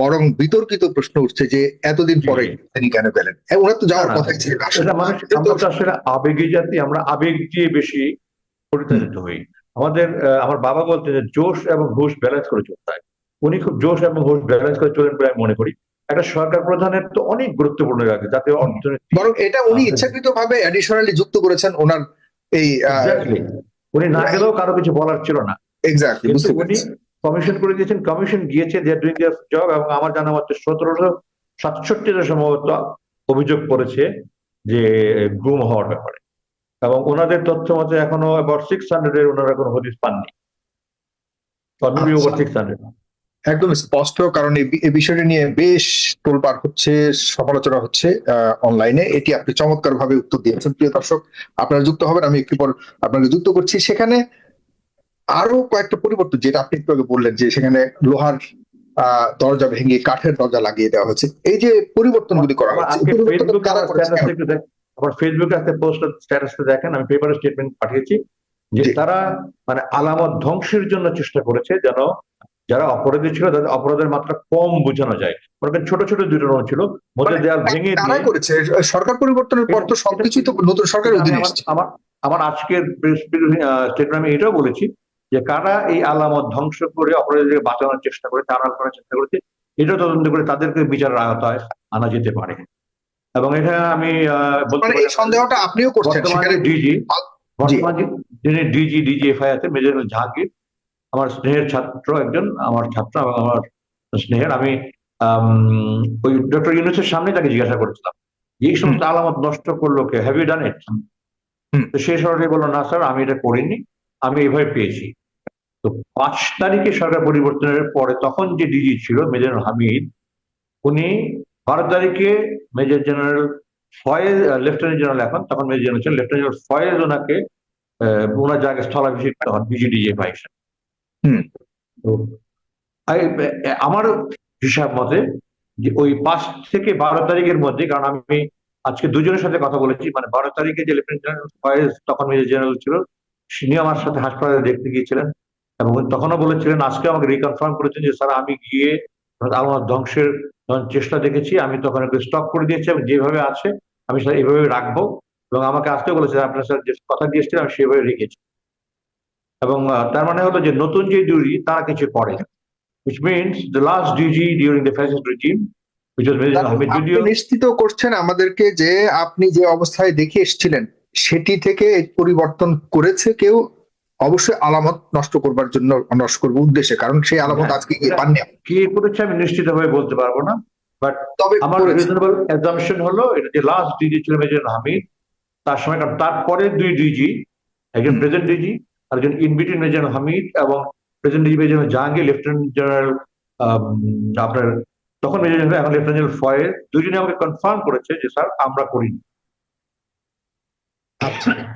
বরং বিতর্কিত প্রশ্ন উঠছে যে এতদিন পরে তিনি কেন গেলেন? ওনার তো যাওয়ার কথাই ছিল আসলে। এটা মানুষ, আমরা তো আসলে আবেগী জাতি, আমরা আবেগ দিয়ে বেশি পরিচালিত হই। আমার বাবা বলতেন যে জোশ এবং হুশ ব্যালেন্স করে চলতে হয়। উনি খুব জোশ এবং হুশ ব্যালেন্স করে চলেন বলে আমি মনে করি। একটা সরকার প্রধানের তো অনেক গুরুত্বপূর্ণ লাগে জাতীয় অর্থনীতি। বরং এটা উনি ইচ্ছাকৃত ভাবে অ্যাডিশনালি যুক্ত করেছেন ওনার এই এক্স্যাক্টলি, উনি না গেলেও কারো কিছু বলার ছিল না। এক্স্যাক্টলি কিন্তু বুঝতে উনি পেরেছি। কমিশন করে দিয়েছেন, কমিশন গিয়েছে, দে আর ডুইং দেয়ার জব। এবং আমার জানা মতে 1767 সম্ভবত অভিযোগ করেছে যে গুম হওয়ার ব্যাপারে, এবং ওনাদের তথ্য মতে এখনো অ্যাবাউট 600 এর ওনারা কোনো হদিস পাননি, মেবি ওভার 600। একদম স্পষ্ট, কারণ এই বিষয়টি নিয়ে বেশ তোলপাড় হচ্ছে, সমালোচনা হচ্ছে অনলাইনে। এটি আপনি চমৎকার ভাবে উত্তর দিয়েছেন। প্রিয় দর্শক, আপনারা যুক্ত হবেন, আমি একটু পর আপনাকে যুক্ত করছি। সেখানে আরো কয়েকটা পরিবর্তন, যেটা আপনি একটু আগে বললেন যে সেখানে লোহার দরজা ভেঙে কাঠের দরজা লাগিয়ে দেওয়া হয়েছে, এই যে পরিবর্তনগুলি করা হচ্ছে, আমার ফেসবুকে একটা পোস্ট স্ট্যাটাসে দেখেন, আমি পেপারে স্টেটমেন্ট পাঠিয়েছি যে তারা মানে আলামত ধ্বংসের জন্য চেষ্টা করেছে, যেন যারা অপরাধী ছিল তাদের অপরাধের মাত্রা কম বোঝানো যায়। ছোট ছোট দুটো রুম ছিল, মধ্যে দেয়াল ভেঙে দিয়ে করেছে। সরকার পরিবর্তনের পর তো সবকিছুই তো নতুন সরকারের অধীনে এসেছে। আমার আজকের স্টেটমেন্ট আমি এটাও বলেছি যে কারা এই আলামত ধ্বংস করে অপরাধীদের বাঁচানোর চেষ্টা করে, টানাল করার চেষ্টা করেছে, এটাও তদন্ত করে তাদেরকে বিচারের আওতায় আনা যেতে পারে। এবং এটা আমি বলতে পারি, এই সন্দেহটা আপনিও করছেন। বর্তমানে যিনি ডিজিএফআই আছে মেজর জাহাঙ্গীর, আমার স্নেহের ছাত্র, একজন আমার ছাত্র এবং আমার স্নেহের। আমি ওই ডক্টর ইউনূসের সামনে তাকে জিজ্ঞাসা করেছিলাম এই সমস্ত আলামত নষ্ট করলো কে, হ্যাভ ইউ ডান ইট? তো সে সরাসরি বললো, না স্যার, আমি এটা করিনি, আমি এভাবে পেয়েছি। তো 5 তারিখে সরকার পরিবর্তনের পরে তখন যে ডিজি ছিল মেজর হামিদ, উনি 12 তারিখে major general Faiz, lieutenant general এখন, তখন মেজর জেনারেল ছিলেন, লেফটেন্যান্ট জেনারেল ফয়েজ ওনাকে ওনার জায়গায় স্থলাভিষিক্ত হন ডিজিডিজিএফআই। তো আমার হিসাব মতে যে ওই 5 থেকে 12 তারিখের মধ্যে, কারণ আমি আজকে দুজনের সাথে কথা বলেছি, মানে 12 তারিখে যে লেফটেন্যান্ট জেনারেল ফয়েজ তখন মেজর জেনারেল ছিল, তিনি আমার সাথে হাসপাতালে দেখতে গিয়েছিলেন এবং তখনও বলেছিলেন, আজকে আমাকে রিকনফার্ম করেছেন যে স্যার আমি গিয়ে আলামত ধ্বংসের চেষ্টা দেখেছি, আমি তখন স্টপ করে দিয়েছি এবং যেভাবে আছে আমি স্যার এভাবে রাখবো। এবং আমাকে আজকে বলেছেন, আপনার স্যার যে কথা দিয়েছিলেন আমি সেভাবে রেখেছি। এবং তার মানে হলো যে নতুন যে ডিজি তারা কিছু করে, which means the last DG during the fascist regime, which was Major Hamid Video, নিশ্চিত করছেন আমাদেরকে যে আপনি যে অবস্থায় দেখে এসেছিলেন সেটি থেকে পরিবর্তন করেছে কেউ, অবশ্যই আলামত নষ্ট করবার জন্য, নষ্ট করবার উদ্দেশ্যে, কারণ সেই আলামত আজকে পাননি। কে করেছে আমি নিশ্চিত ভাবে বলতে পারবো না, বাট তবে আমার রিজনেবল অ্যাজাম্পশন হলো এটা যে লাস্ট ডিজি ছিল মেজর হামিদ, তার সময়, কারণ তারপরে 2 ডিজি, একজন প্রেজেন্ট ডিজি আর একজন ইন বিটুইন মেজর হামিদ এবং present DG major Jahangir, lieutenant general আপনার তখন মেজর জেনারেল, এখন লেফটেন্যান্ট জেনারেল ফয়েজ, দুজনে আমাকে কনফার্ম করেছে যে স্যার আমরা করিনি।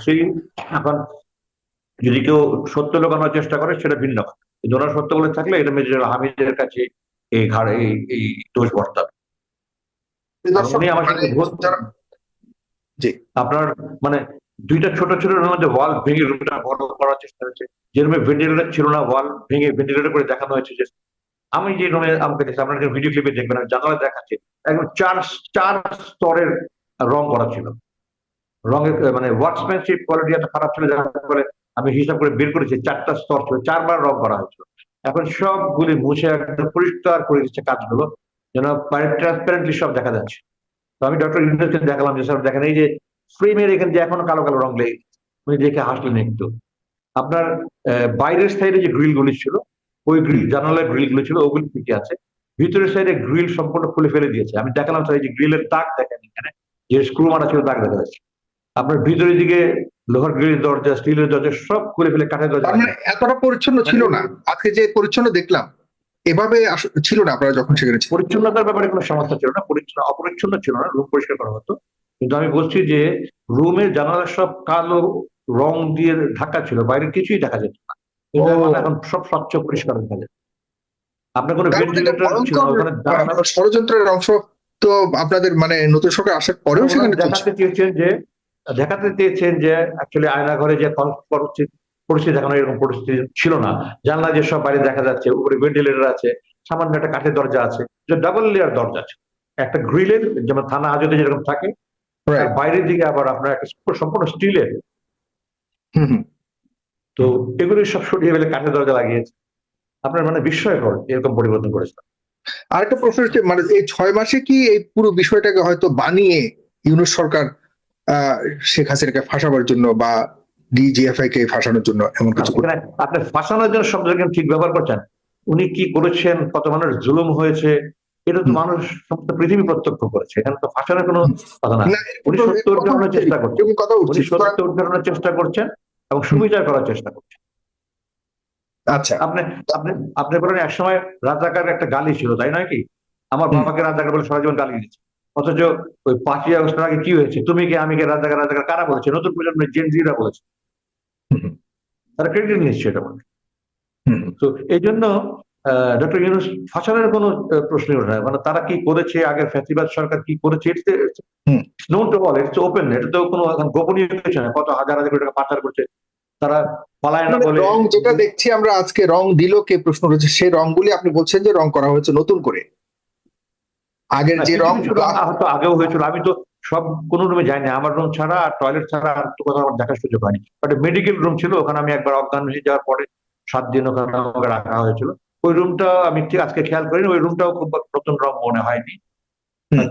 সেই এখন যদি কেউ সত্য লুকানোর চেষ্টা করে সেটা ভিন্ন কথা, কিন্তু ওনার সত্য বলে থাকলে এটা মেজর হামিদের কাছে এই ঘাড়ে এই দোষ বর্তাবে। উনি আমার সাথে আপনার মানে 2টা ছোট ছোট রুমের মধ্যে ওয়াল ভেঙে রুমটা বড় করার চেষ্টা হয়েছে, যে রুমে ভেন্টিলেটর ছিল না ওয়াল ভেঙে ভেন্টিলেটর করে দেখানো হয়েছে। যে আমি যে রুমে আমাকে দেখছি, আপনার ভিডিও ক্লিপে দেখবেন, জানালা দেখাচ্ছে একদম 4 স্তরের রং করা ছিল। রঙের মানে ওয়ার্কসম্যানশিপ কোয়ালিটি এত খারাপ ছিল, যার ফলে আমি হিসাব করে বের করেছি 4টা স্তর ছিল, 4বার রং করা হয়েছিল। এখন সবগুলি মুছে একদম পরিষ্কার করে দিচ্ছে কাজগুলো, যেন ট্রান্সপারেন্টলি সব দেখা যাচ্ছে। তো আমি ডক্টর ইউনূসকে দেখালাম যে স্যার দেখেন এই যে ফ্রেমের এখানে যে এখনো কালো কালো রং লেগে, উনি দেখে হাসলেন একটু। আপনার বাইরের সাইডে যে গ্রিল গুলি ছিল, ওই গ্রিল জানালার গ্রিল গুলো ছিল ওগুলি ঠিকই আছে, ভিতরের সাইডে গ্রিল সম্পূর্ণ খুলে ফেলে দিয়েছে। আমি দেখালাম স্যার এই যে গ্রিলের দাগ দেখেন, এখানে যে স্ক্রু মারা ছিল দাগ দেখা যাচ্ছে। আপনার ভিতরের দিকে লোহার গ্রিলের দরজা, স্টিলের দরজা সব খুলে ফেলে কাঠের দরজা। এতটা পরিচ্ছন্ন ছিল না, আজকে যে পরিচ্ছন্ন দেখলাম এভাবে ছিল না আপনারা যখন সেখানে। পরিচ্ছন্নতার ব্যাপারে কোনো সমস্যা ছিল না, অপরিচ্ছন্ন ছিল না, রুম পরিষ্কার করা হতো। কিন্তু আমি বলছি যে রুমের জানালা সব কালো রং দিয়ে ঢাকা ছিল, বাইরে কিছুই দেখা যেত না, কিন্তু এখন সব স্বচ্ছ পরিষ্কার দেখা যায়। আপনার কোনো ভেন্টিলেটর ছিল না ওখানে, ষড়যন্ত্রের অংশ তো আপনাদের মানে নতুন সরকার আসার পরেও সেখানে দেখাতে চেয়েছেন যে দেখাতে চেয়েছেন যে অ্যাকচুয়ালি আয়নাঘরে যে পরিস্থিতি দেখানো, এরকম পরিস্থিতি ছিল না। জানলা যে সব বাইরে দেখা যাচ্ছে, উপরে ভেন্টিলেটর আছে, সামান্য একটা কাঠের দরজা আছে, যে ডাবল লেয়ার দরজা আছে, একটা গ্রিলের, যেমন থানা হাজতে যেরকম থাকে, তার রাইট। বাইরের দিকে আবার আপনার একটা সম্পূর্ণ স্টিলের। হুম হুম। তো এগুলি সব সরিয়ে ফেলে কাঠের দরজা লাগিয়েছে। আপনার মানে বিস্ময়কর এরকম পরিবর্তন করেছে। আরেকটা প্রশ্ন হচ্ছে, মানে এই 6 মাসে কি এই পুরো বিষয়টাকে হয়তো বানিয়ে ইউনূস সরকার আহ শেখ হাসিনাকে ফাঁসাবার জন্য বা ডিজিএফআই কে ফাঁসানোর জন্য এমন কিছু এখানে আপনি ফাঁসানোর জন্য শব্দটা কিন্তু ঠিক ব্যবহার করছেন। উনি কি করেছেন, কত মানুষ জুলুম হয়েছে, এটা তো হুম। মানুষ সমস্ত পৃথিবী প্রত্যক্ষ করেছে। এখানে তো ফাঁসানোর কোনো কথা না। না, উনি সত্য উদ্ঘাটনের চেষ্টা করছেন, এরকম কথা উঠছে। উনি সত্য উদ্ঘাটনের চেষ্টা করছেন এবং সুবিচার করার চেষ্টা করছেন। আচ্ছা। আপনি আপনি আপনি বলেন একসময় রাজাকার একটা গালি ছিল, তাই নয় কি? আমার হুম। বাবাকে রাজাকার বলে সারা জীবন গালি দিয়েছে। অথচ ওই 5ই আগস্টের আগে কি হয়েছে, তুমি কে আমি কে, রাজাকার রাজাকার কারা বলেছে? নতুন প্রজন্মের জেন জিরা বলেছে। হুম। তারা ক্রেডিট নিচ্ছে এটা বলে। হুম। তো এই জন্য ডক্টর ইউনূস ফাঁসানোর কোনো প্রশ্নই ওঠে না। মানে তারা কি করেছে, আগের ফ্যাসিবাদ সরকার কি করেছে, hmm. Known to all, it's open. এটা তো কোনো এখন গোপনীয় কিছু না। কত হাজার হাজার কোটি টাকা পাচার করছে তারা, পালায় না মানে বলে। রং যেটা দেখছি আমরা আজকে, রং দিল কে প্রশ্ন রয়েছে, সেই রংগুলি আপনি বলছেন যে রং করা হয়েছে নতুন করে, আগের যে কিছু রং কিছু রং হয়তো আগেও হয়েছিল, আমি তো সব কোনো রুমে যাইনি। আমার রুম ছাড়া আর টয়লেট ছাড়া আর তো কোথাও আমার দেখার সুযোগ হয়নি। বাট মেডিকেল রুম ছিল, ওখানে আমি একবার অজ্ঞান হয়ে যাওয়ার পরে 7 দিন ওখানে আমাকে রাখা হয়েছিল। ওই রুমটা আমি ঠিক আজকে খেয়াল করিনি, ওই রুমটাও খুব নতুন রং মনে হয়নি।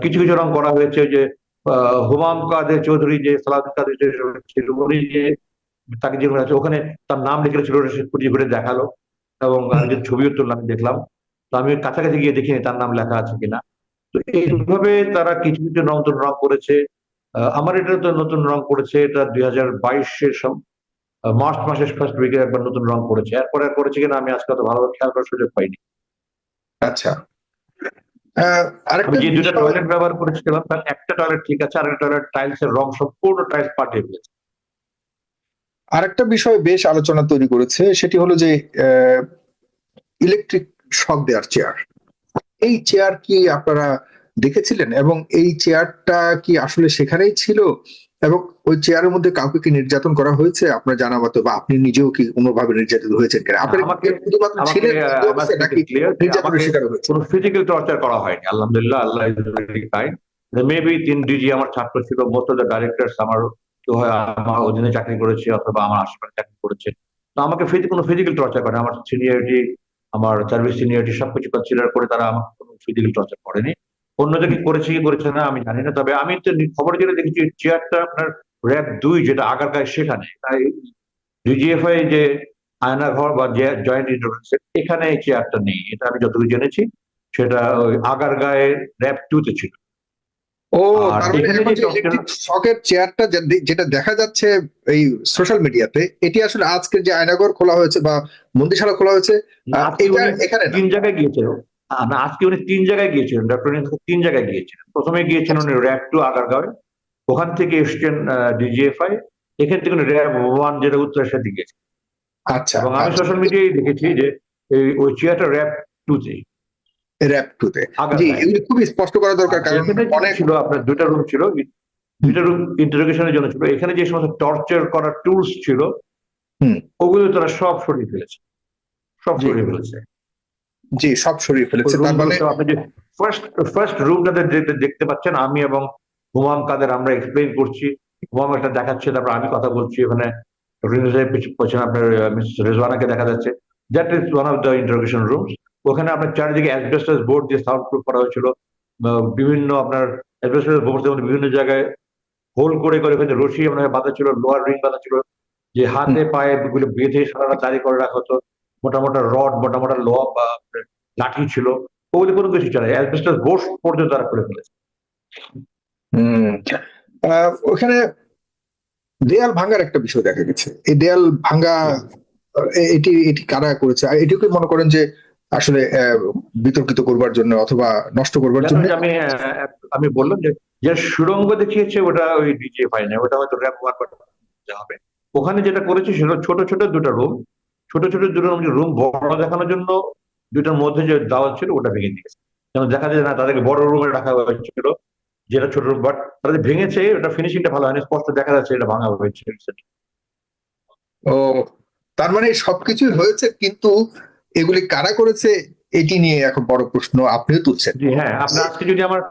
কিছু কিছু রং করা হয়েছে, ওই যে হুমায়ুন কাদের চৌধুরী, যে সালাউদ্দিন কাদের চৌধুরী ছিল, উনি যে তাকে যে আছে ওখানে তার নাম লিখে ছিল, খুঁজে ঘুরে দেখালো এবং আমি যে ছবিও তুললাম, আমি দেখলাম। তো আমি কাছাকাছি গিয়ে দেখিনি তার নাম লেখা আছে কিনা। তো এইভাবে তারা কিছু কিছু নতুন রং করেছে। আমার এটা তো নতুন রং করেছে, এটা 2022-এর মার্চ মাসের ফার্স্ট উইকে একবার নতুন রং করেছে। এরপরে আর করেছে কিনা আমি আজকে অত ভালোভাবে খেয়াল করার সুযোগ পাইনি। আচ্ছা। আমি আরেকটা যে দুটো বিষয়, টয়লেট ব্যবহার করেছিলাম তার একটা টয়লেট ঠিক আছে, আরেকটা টয়লেট টাইলস এর রং সম্পূর্ণ টাইলস পাল্টে ফেলেছে। আরেকটা বিষয় বেশ আলোচনা তৈরি করেছে, সেটি হলো যে ইলেকট্রিক শক দেওয়ার চেয়ার। এই চেয়ার কি আপনারা দেখেছিলেন, এবং এই চেয়ারটা কি আসলে সেখানেই ছিল, এবং ওই চেয়ারের মধ্যে কাউকে কি নির্যাতন করা হয়েছে আপনার জানা মতো, বা আপনি নিজেও কি কোনোভাবে নির্যাতিত হয়েছেন কিনা? আপনি আমাকে শুধুমাত্র আমাকে ছিলেন এই অবস্থায় নাকি ক্লিয়ার যে নির্যাতনের আমাকে শিকার হয়েছে? কোনো ফিজিক্যাল টর্চার করা হয়নি, আলহামদুলিল্লাহ। Allah is very kind. Maybe 3 DG আমার ছাত্র ছিল, মোস্ট অফ দ্য ডাইরেক্টরস আমার তো হয় আমার অধীনে চাকরি করেছে অথবা আমার আশেপাশে চাকরি করেছে। তো আমাকে কোনো ফিজিক্যাল টর্চার করে, আমার সিনিয়রিটি, আমার সার্ভিস সিনিয়রিটি সবকিছু কনসিডার করে তারা আমাকে কোনো ফিজিক্যাল টর্চার করেনি। অন্যদের কি করেছে কি করেছে না আমি জানি না, তবে আমি তো খবর যেটা দেখেছি চেয়ারটা আপনার র‍্যাব 2 যেটা আগারগাঁয়, সেখানে ডিজিএফআই যে আয়নাঘর বা জয়েন্ট ইন্টারোগেশন, এখানে এই চেয়ারটা নেই, এটা আমি যতটুকু জেনেছি। সেটা ওই আগারগাঁয়ে র‍্যাব 2-তে ছিল। ও, আর তার মানে এখানে এখন যে যে ইলেকট্রিক শকের চেয়ারটা যেটা দেখা যাচ্ছে এই সোশ্যাল মিডিয়াতে, এটি আসলে আজকের যে আয়নাঘর খোলা হয়েছে বা বন্দিশালা খোলা হয়েছে, আজকে এটা উনি এখানে না। 3 জায়গায় গিয়েছিলেন। না, আজকে উনি 3 জায়গায় গিয়েছিলেন, ডক্টর 3 জায়গায় গিয়েছিলেন। প্রথমে গিয়েছেন উনি র‍্যাব 2 আগারগাঁওয়ে, ওখান থেকে এসছেন ডিজিএফআই, এখান থেকে উনি র‍্যাব 1 যেটা উত্তরের দিকে গেছেন। আচ্ছা এবং আমি আচ্ছা। সোশ্যাল মিডিয়ায় দেখেছি যে ওই চেয়ারটা র‍্যাব 2-তে র‍্যাব 2 তে। জি, আগারগাঁয়ে। এগুলি খুবই স্পষ্ট করা দরকার, আর কারণ এখানে অনেক ছিল আপনার 2টা রুম ছিল, 2টা রুম ইন্টারোগেশনের জন্য ছিল। এখানে যে সমস্ত টর্চার করার টুলস ছিল হুম। ওগুলো তারা সব সরিয়ে ফেলেছে, সব জি সরিয়ে ফেলেছে। জি, সব সরিয়ে ওই ফেলেছে, তার মানে রুমগুলো আপনি যে ফার্স্ট রুমটাতে দেখতে পাচ্ছেন, আমি এবং হুমায়ুন কাদের আমরা এক্সপ্লেইন করছি, হুমায়ুন একটা দেখাচ্ছে, তারপর আমি কথা বলছি। ওখানে পেছনে আপনার মিসেস রেজওয়ানাকে দেখা যাচ্ছে। That is one of the interrogation rooms. ওখানে আপনার চারিদিকে অ্যাসবেস্টস বোর্ড দিয়ে সাউন্ড প্রুফ করা হয়েছিল। বিভিন্ন আপনার অ্যাসবেস্টস বোর্ড বিভিন্ন জায়গায় হোল করে করে ওখানে রশি আপনার বাঁধা ছিল, লোহার রিং বাঁধা ছিল, যে হাতে পায়ে গুলো বেঁধে সারা রাত দাঁড়িয়ে করে রাখা হতো। মোটা মোটা রড, মোটা মোটা লোহা বা লাঠি ছিল, ওগুলো কোনো কিছু চলে, অ্যাসবেস্টস বোর্ড পর্যন্ত তারা করে ফেলেছে। ওখানে দেয়াল ভাঙার একটা বিষয় দেখা গেছে। এই দেয়াল ভাঙা, এটি এটি কারা করেছে? আর এটিকে মনে করেন যে আসলে বিতর্কিত করবার জন্য অথবা নষ্ট করবার জন্য? আমি বললাম যে যে সুড়ঙ্গ দেখিয়েছে ওটা ওই ডিজিএফআই না, ওটা হয়তো র‍্যাব 1 হবে। ওখানে যেটা করেছে সেটা ছোট ছোট 2টা রুম, ছোট ছোট 2টা রুম বড় দেখানোর জন্য 2টার মধ্যে যে দেওয়াল ছিল ওটা ভেঙে দিয়েছে, যেন দেখা যায় না তাদেরকে বড় রুমে রাখা হয়েছিল, যেটা ছোট, বাট তারা যে ভেঙেছে ওটা ফিনিশিংটা ভালো হয়নি, স্পষ্ট দেখা যাচ্ছে এটা ভাঙা হয়েছে। ও, তার মানে সবকিছুই হয়েছে, কিন্তু এগুলি কারা করেছে এটি নিয়ে এখন বড় প্রশ্ন আপনিও তুলছেন। জি হ্যাঁ, আপনি আজকে যদি আমার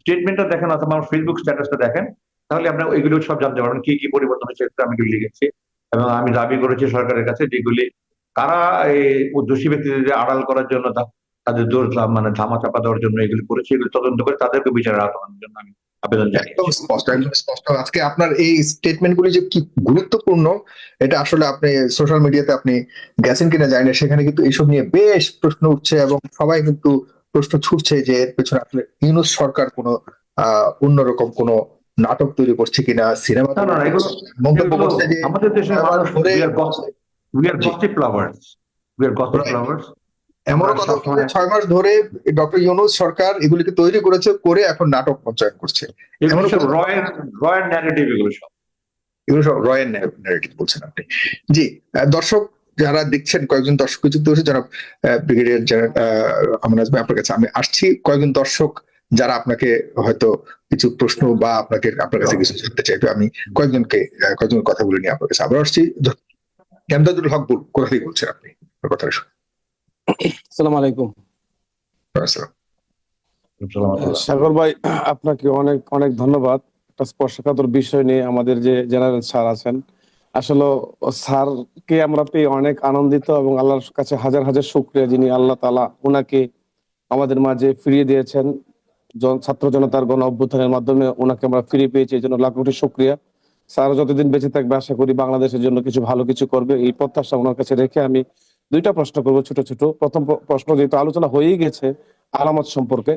স্টেটমেন্টটা দেখেন অথবা আমার ফেসবুক স্ট্যাটাসটা দেখেন, তাহলে আপনার এগুলো সব জানতে পারবেন কি কি পরিবর্তন হয়েছে, একটু আমি এগুলো লিখেছি এবং আমি দাবি করেছি সরকারের কাছে যেগুলি কারা এই দোষী ব্যক্তিদের আড়াল করার জন্য তাদের দোষ মানে ধামা চাপা দেওয়ার জন্য এগুলি করেছে, এগুলি তদন্ত করে তাদেরকে বিচারের আওতার জন্য আমি আবেদন একদম জানিয়েছি। স্পষ্ট, একদম স্পষ্ট। আজকে আপনার এই স্টেটমেন্ট গুলি যে কি গুরুত্বপূর্ণ, এটা আসলে আপনি সোশ্যাল মিডিয়াতে আপনি গেছেন কিনা জানি না, সেখানে কিন্তু এইসব নিয়ে বেশ প্রশ্ন উঠছে এবং সবাই কিন্তু প্রশ্ন ছুটছে যে এর পেছনে আসলে ইউনূস সরকার কোনো অন্যরকম কোনো নাটক তৈরি করছে কিনা, সিনেমা না না না, এগুলো মন্তব্য এগুলো করছে যে আমাদের দেশের মানুষ, ধরে we are G, gossip lovers, we are gossip right. Lovers. আমরা এমনও কথা হচ্ছে যে সবসময় 6 মাস ধরে ডক্টর ইউনূস সরকার এগুলিকে তৈরি করেছে, করে এখন নাটক মঞ্চায়ন করছে। এগুলো এমনও সব কথা, রয়্যাল ন্যারেটিভ, এগুলো সব। এগুলো সব রয়্যাল ন্যারেটিভ বলছেন আপনি। জি, দর্শক যারা দেখছেন, কয়েকজন দর্শক যুক্ত হয়েছে, জনাব ব্রিগেডিয়ার জেনারেল আমান ভাই, আপনার কাছে আমি আসছি। কয়েকজন দর্শক যারা আপনাকে হয়তো কিছু প্রশ্ন বা আপনার কাছে কিছু জানতে চাইবে, আমি কয়েকজন কথাগুলো নিয়ে আপনার কাছে আবার আসছি। এমদাদুল হক কোথা থেকে বলছেন আপনি? আপনার কথাটা শুনুন। আসসালামু আলাইকুম। আসসালাম। সাগর ভাই, আপনাকে অনেক অনেক ধন্যবাদ। একটা স্পর্শকাতর বিষয় নিয়ে আমাদের যে জেনারেল স্যার আছেন, আসলে স্যারকে আমরা পেয়ে অনেক আনন্দিত এবং আল্লাহর কাছে হাজার হাজার শুকরিয়া, যিনি আল্লাহ তাআলা ওনাকে আমাদের মাঝে ফিরিয়ে দিয়েছেন। ছাত্র জনতার গণ অভ্যুত্থানের মাধ্যমে ওনাকে আমরা ফিরে পেয়েছি, এই জন্য লাখ কোটি শুকরিয়া। স্যার যতদিন বেঁচে থাকবে আশা করি বাংলাদেশের জন্য কিছু ভালো কিছু করবে, এই প্রত্যাশা ওনার কাছে রেখে আমি দুইটা প্রশ্ন করবো ছোট ছোট। প্রথম প্রশ্ন, যেহেতু আলোচনা হয়েই গেছে আলামত সম্পর্কে,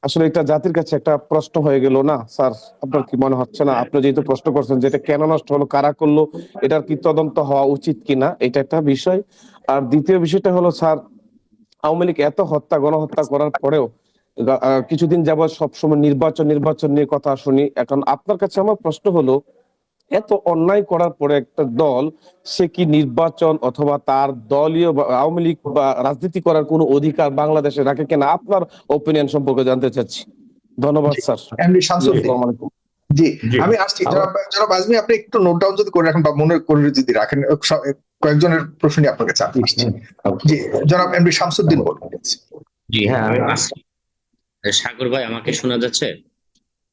আসলে এটা জাতির কাছে একটা প্রশ্ন হয়ে গেল না স্যার? আপনার কি মনে হচ্ছে না, আপনি যেহেতু প্রশ্ন করছেন যে এটা কেন নষ্ট হলো, কারা করলো, এটার কি তদন্ত হওয়া উচিত কিনা, এটা একটা বিষয়। আর দ্বিতীয় বিষয়টা হলো স্যার, আওয়ামী লীগ এত গণহত্যা করার পরেও কিছুদিন যাবৎ সবসময় নির্বাচন নির্বাচন নিয়ে কথা শুনি। এখন আপনার কাছে আমার প্রশ্ন হলো, এত অন্যায় করার পরে একটা দল, সে কি নির্বাচন অথবা তার দলীয় আওয়ামী লীগ বা রাজনীতি করার কোনো অধিকার বাংলাদেশে রাখে কিনা, আপনার ওপিনিয়ন সম্পর্কে জানতে চাচ্ছি। ধন্যবাদ স্যার। এমডি শামসুদ্দিন। আসসালামু আলাইকুম। জি, জি আমি আসছি। জনাব আজমি, আপনি একটু নোট ডাউন যদি করে রাখেন বা মনে করে যদি রাখেন, কয়েকজনের প্রশ্ন নিয়ে আপনার কাছে আসছি। জি, জনাব এমডি শামসুদ্দিন বলুন। জি হ্যাঁ, আমি সাগর ভাই, আমাকে শোনা যাচ্ছে?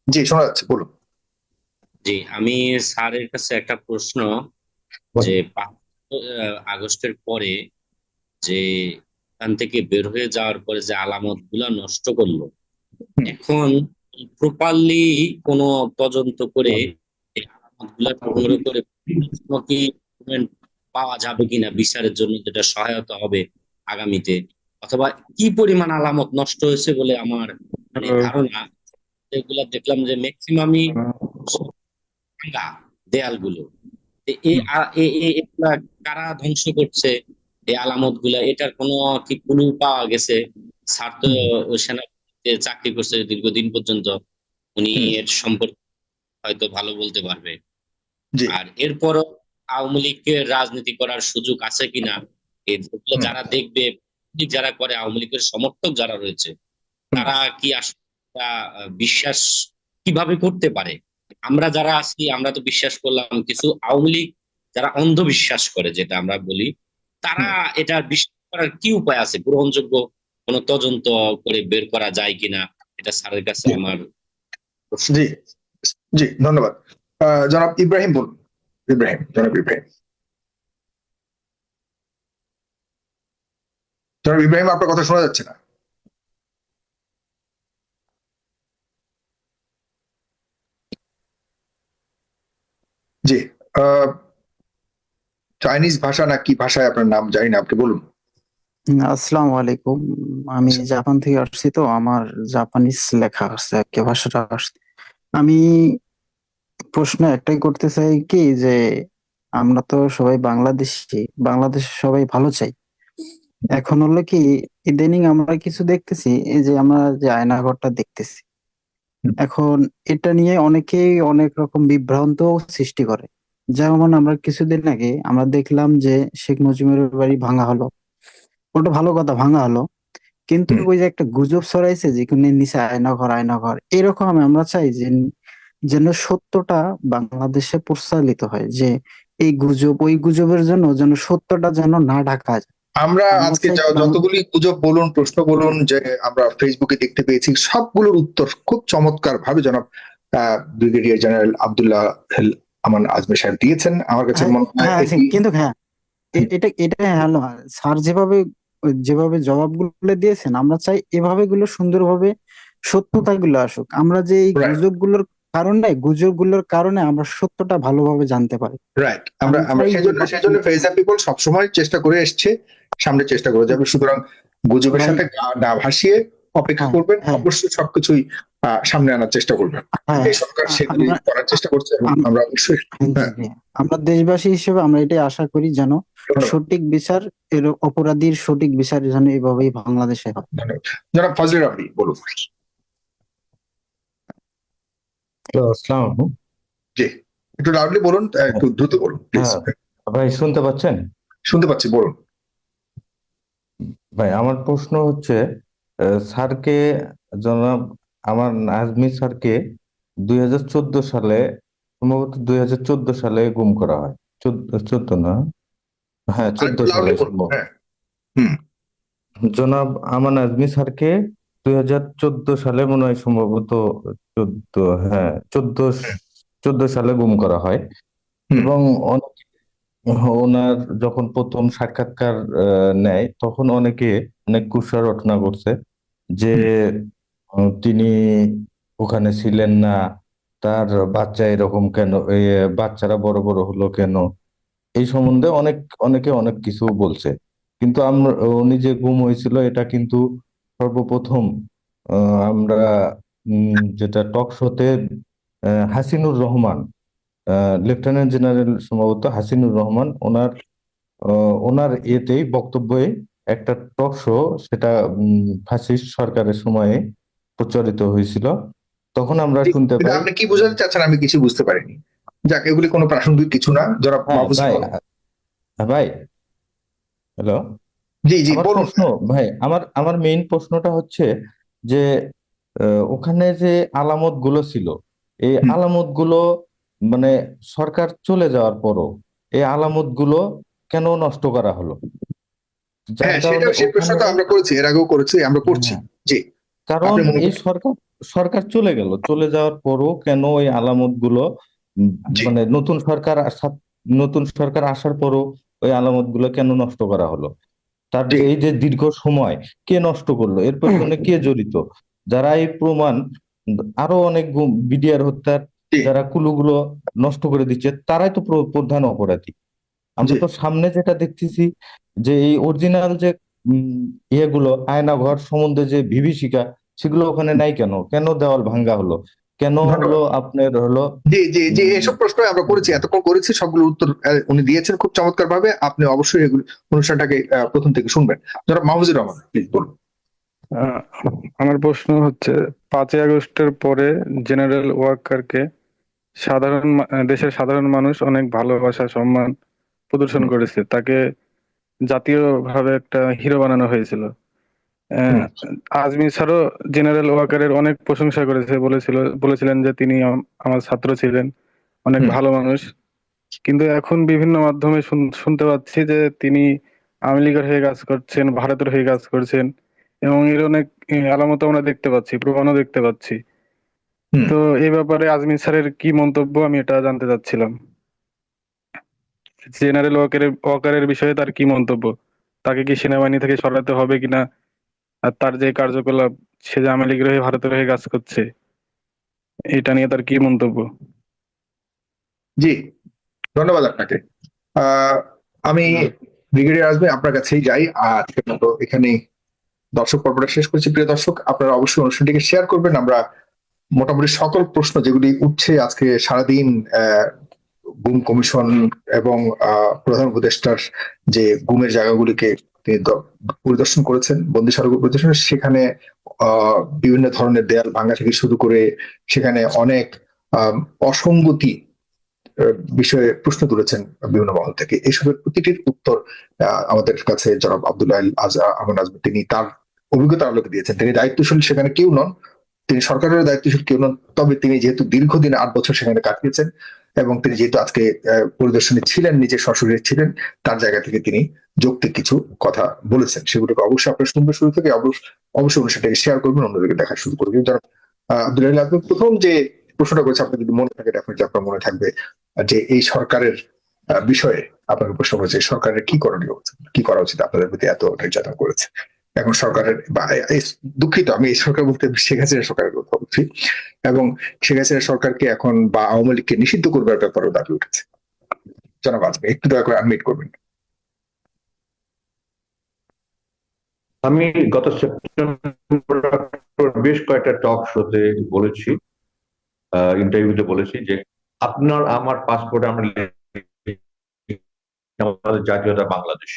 জি, শোনা যাচ্ছে, বলুন। জি, আমি স্যারের কাছে একটা প্রশ্ন, যে 5 আগস্টের পরে যে এখান থেকে বের হয়ে যাওয়ার পরে যে আলামত গুলা নষ্ট করলো, এখন প্রপারলি কোনো তদন্ত করে এই আলামত গুলা সংগ্রহ করে কোনো কি document পাওয়া যাবে কিনা বিচারের জন্য, যেটা সহায়তা হবে আগামীতে, অথবা কি পরিমাণ আলামত নষ্ট হয়েছে বলে আমার মানে ধারণা। এগুলা দেখলাম যে ম্যাক্সিমামই ভাঙা দেয়ালগুলো। এগুলা কারা ধ্বংস করছে এই আলামত গুলা, এটার কোনো কি ক্লু পাওয়া গেছে? স্যার তো সেনাবাহিনীতে চাকরি করছে দীর্ঘদিন পর্যন্ত, উনি এর সম্পর্কে হয়তো ভালো বলতে পারবে। জি, আর এরপরও আওয়ামী লীগের রাজনীতি করার সুযোগ আছে কিনা, এগুলো যারা দেখবে, যারা করে আওয়ামী লীগের সমর্থক যারা রয়েছে, তারা কি আসলে বিশ্বাস কিভাবে করতে পারে? আমরা যারা আছি আমরা তো বিশ্বাস করলাম, কিছু আওয়ামী লীগ যারা অন্ধবিশ্বাস করে, যেটা আমরা বলি, তারা এটা বিশ্বাস করার কি উপায় আছে? গ্রহণযোগ্য কোন তদন্ত করে বের করা যায় কিনা, এটা স্যারের কাছে আমার প্রশ্ন। জি, জি, ধন্যবাদ। জনাব ইব্রাহিম বলুন। জনাব ইব্রাহিম, আপনার কথা শোনা যাচ্ছে না। জি, চাইনিজ ভাষা না কি ভাষায় আপনার নাম জানি না, আপনি বলুন। আসসালামু আলাইকুম। আমি জাপান থেকে আসছি, তো আমার জাপানিজ লেখা আছে আর কি, ভাষাটা আসছে। আমি প্রশ্ন একটাই করতে চাই কি, যে আমরা তো সবাই বাংলাদেশে সবাই ভালো চাই। এখন হলো কি, ইদানিং আমরা কিছু দেখতেছি, এই যে আমরা যে আয়নাঘরটা দেখতেছি, এখন এটা নিয়ে অনেকেই অনেক রকম বিভ্রান্ত সৃষ্টি করে। যেমন আমরা কিছুদিন আগে আমরা দেখলাম যে শেখ মুজিবের বাড়ি ভাঙা হলো, ওটা ভালো কথা, ভাঙা হলো, কিন্তু হুম। ওই যে একটা গুজব ছড়াইছে যেখানে নিচে আয়নাঘর এরকম আমরা চাই যে যেন সত্যটা বাংলাদেশে প্রচারিত হয়, যে এই গুজব ওই গুজবের জন্য যেন সত্যটা যেন না ঢাকা যায়। আমরা আমরা আজকে চাই যতগুলি গুজব বলুন, প্রশ্ন বলুন, যে আমরা ফেসবুকে দেখতে পেয়েছি, সবগুলোর উত্তর খুব চমৎকার ভাবে জনাব ব্রিগেডিয়ার জেনারেল আব্দুল্লাহ আমান আজমি সাহেব দিয়েছেন। আমার কাছে হ্যাঁ, মনে হয় হ্যাঁ, এটি কিন্তু হ্যাঁ, এটা এটা হ্যালো, স্যার যেভাবে যেভাবে জবাবগুলো দিয়েছেন আমরা চাই এভাবে গুলো সুন্দরভাবে সত্যতা গুলো আসুক। আমরা যে এই রাইট, গুজবগুলোর কারণে আমরা সত্যটা ভালোভাবে জানতে পারি। রাইট। আমরা আমি আমরা চাই যে সেজন্য ফেজ দ্য পিপল সবসময় চেষ্টা করে এসছে, সামনে চেষ্টা করে যাবে। সুতরাং গুজবের ভাই, সাথে গা না ভাসিয়ে অপেক্ষা হ্যাঁ, করবেন, হ্যাঁ, অবশ্যই সবকিছুই সামনে আনার চেষ্টা করবেন। হ্যাঁ, এই সরকার সেগুলি আমরা করার চেষ্টা করছে এবং আম- আমরা অবশ্যই হ্যাঁ, জি, আমরা দেশবাসী হিসেবে আমরা এটাই আশা করি যেন ধন্যবাদ, সঠিক বিচার, এর অপরাধীর সঠিক বিচার যেন এভাবেই বাংলাদেশে হয়। ধন্যবাদ। জনাব ফজলে রাব্বি বলুন। হ্যালো, আসসালামু আলাইকুম। জি, একটু লাউডলি বলুন, একটু দ্রুত বলুন প্লিজ। হ্যাঁ, ভাই শুনতে পাচ্ছেন? শুনতে পাচ্ছি, বলুন। ভাই আমার প্রশ্ন হচ্ছে, স্যারকে, জনাব আমার আজমি স্যারকে 2014 সালে, সম্ভবত 2014 সালে গুম করা হয়। 14 না, হ্যাঁ আর 14 সালে লাউডলি বলুন, সম্ভব। হ্যাঁ। হুম। জনাব আমান আজমি স্যারকে 2014 সালে মনে হয়, সম্ভবত 14, হ্যাঁ 14 সালে গুম করা হয়। হুম। এবং ওনার যখন প্রথম সাক্ষাৎকার নেয়, তখন অনেক কুৎসা রটনা করছে যে তিনি ওখানে ছিলেন না, তার বাচ্চা এরকম কেন, বাচ্চারা বড় বড় হলো কেন, এই সম্বন্ধে অনেকে অনেক কিছু বলছে। কিন্তু আমরা, উনি যে গুম হয়েছিল এটা কিন্তু সর্বপ্রথম আমরা যেটা টক শোতে হাসিনুর রহমান, লেফটেন্যান্ট জেনারেল সম্ভবত হাসিনুর রহমান, ওনার এতেই বক্তব্যে একটা টক শো, সেটা ফ্যাসিস্ট সরকারের সময়ে প্রচারিত হয়েছিল। তখন আমরা জি, শুনতে কিন্তু পাই। আপনি কি বোঝাতে চাচ্ছেন আমি কিছু বুঝতে পারিনি। যাক, এগুলি কোনো প্রাসঙ্গিক কিছু না। জনাব হ্যাঁ মাহফুজ ভাই, আলম। ভাই, হ্যালো, জি জি আমার বলুন। প্রশ্ন, ভাই আমার মেইন প্রশ্নটা হচ্ছে যে ওখানে যে আলামত গুলো ছিল, এই হুম। আলামত গুলো মানে সরকার চলে যাওয়ার পরও এই আলামত গুলো কেন নষ্ট করা হলো, যার হ্যাঁ, সেটা কারণে সেই ওখানে, প্রশ্নটা আমরা করেছি, এর আগেও করেছি, আমরা করছি। হ্যাঁ, জি, কারণ আপনি মনে এই করছেন। সরকার চলে গেল, চলে যাওয়ার পরও কেন ওই আলামত গুলো, জি, মানে নতুন সরকার আসার পরও ওই আলামত গুলো কেন নষ্ট করা হলো? তার জি, এই যে দীর্ঘ সময় কে নষ্ট করলো, এর পেছনে কে জড়িত? যারা এই প্রমাণ, আরো অনেক বিডিআর হত্যার জি, যারা কুলুগুলো নষ্ট করে দিচ্ছে, তারাই তো প্রধান অপরাধী। জি। আমরা তো সামনে যেটা দেখতেছি, যে এই অরিজিনাল যে ইয়েগুলো, আয়নাঘর সম্বন্ধে যে বিভীষিকা, সেগুলো ওখানে নাই কেন? কেন দেওয়াল ভাঙ্গা হলো? কেন হলো ধন্যবাদ। আপনার হলো জি জি জি, উম, এসব প্রশ্ন আমরা করেছি, এতক্ষণ করেছি, সবগুলো উত্তর উনি দিয়েছেন খুব চমৎকার ভাবে। আপনি অবশ্যই এগুলো অনুষ্ঠানটাকে প্রথম থেকে শুনবেন। জনাব মাহফুজুর রহমান প্লিজ বলুন। আহ, আমার প্রশ্ন হচ্ছে 5ই আগস্টের পরে জেনারেল ওয়াকারকে দেশের সাধারণ মানুষ অনেক ভালোবাসা সম্মান প্রদর্শন হুম, করেছে, তাকে জাতীয়ভাবে একটা হিরো বানানো হয়েছিল। আহ, হুম, আজমি স্যারও জেনারেল ওয়াকারের অনেক প্রশংসা করেছে, বলেছিলেন যে তিনি আমার ছাত্র ছিলেন, অনেক হুম। ভালো মানুষ। কিন্তু এখন বিভিন্ন মাধ্যমে শুনতে পাচ্ছি যে তিনি আওয়ামী লীগের হয়ে কাজ করছেন, ভারতের হয়ে কাজ করছেন, এবং এর অনেক আলামত আমরা দেখতে পাচ্ছি, প্রমাণও দেখতে পাচ্ছি। হুম। তো এই ব্যাপারে আজমির স্যারের কি মন্তব্য আমি এটা জানতে চাচ্ছিলাম। জেনারেল ওয়াকারের বিষয়ে তার কি মন্তব্য, তাকে কি সেনাবাহিনী থেকে সরাতে হবে কিনা, আর তার যে কার্যকলাপ, সে যে আওয়ামী লীগের হয়ে ভারতের হয়ে কাজ করছে, এটা নিয়ে তার কি মন্তব্য? জি, ধন্যবাদ আপনাকে। আহ, আমি ব্রিগেডিয়ার আজমি আপনার কাছেই যাই। আজকের মতো এখানে দর্শক পর্বটা শেষ করছি। প্রিয় দর্শক, আপনারা অবশ্যই অনুষ্ঠানটিকে শেয়ার করবেন। আমরা মোটামুটি সকল প্রশ্ন যেগুলি উঠছে আজকে সারাদিন, গুম কমিশন এবং প্রধান উপদেষ্টার যে গুমের জায়গাগুলিকে তিনি পরিদর্শন করেছেন, বন্দি সড়ক পরিদর্শন, সেখানে বিভিন্ন ধরনের দেয়াল ভাঙা থেকে শুরু করে সেখানে অনেক অসঙ্গতি বিষয়ে প্রশ্ন তুলেছেন বিভিন্ন মহল থেকে। এইসবের প্রতিটির উত্তর আমাদের কাছে জনাব আব্দুল্লাহ আমান আজমি তিনি তার অভিজ্ঞতার আলোকে দিয়েছেন। তিনি দায়িত্বশীল সেখানে কেউ নন, তিনি সরকারের দায়িত্বশীল কেউ নন, তবে তিনি যেহেতু দীর্ঘদিন 8 বছর সেখানে কাটিয়েছেন এবং তিনি যেহেতু আজকে পরিদর্শনে ছিলেন, নিজের শ্বশুরে ছিলেন, তার জায়গা থেকে তিনি যৌক্তিক কিছু কথা বলেছেন, সেগুলোকে অবশ্যই আপনার শুনবেন শুরু থেকে, অবশ্যই সেটাকে শেয়ার করবেন, অন্যদেরকে দেখা শুরু করবেন। যারা আব্দুল আলী, আপনি প্রথম যে প্রশ্নটা করেছে, আপনার যদি মনে থাকে, ডেফিনেটলি আপনার মনে থাকবে যে এই সরকারের বিষয়ে আপনাকে প্রশ্ন করেছে, সরকারের কি করণীয়, কি করা উচিত, আপনাদের প্রতি এত নির্যাতন করেছে এখন সরকারের, দুঃখিত আমি এই সরকার বলতে শেখ হাসিনা সরকারের কথা বলছি, এবং শেখ হাসিনা সরকারকে এখন বা আওয়ামী লীগকে নিষিদ্ধ করবার ব্যাপারেও দাবি উঠেছে। জনাব আজমি, একটু দয়া করে আনমিউট করবেন। আমি গত সেপ্টেম্বর বেশ কয়েকটা টক শোতে বলেছি, ইন্টারভিউতে বলেছি যে আপনার আমার পাসপোর্টে আমরা আমাদের জাতীয়তা বাংলাদেশ,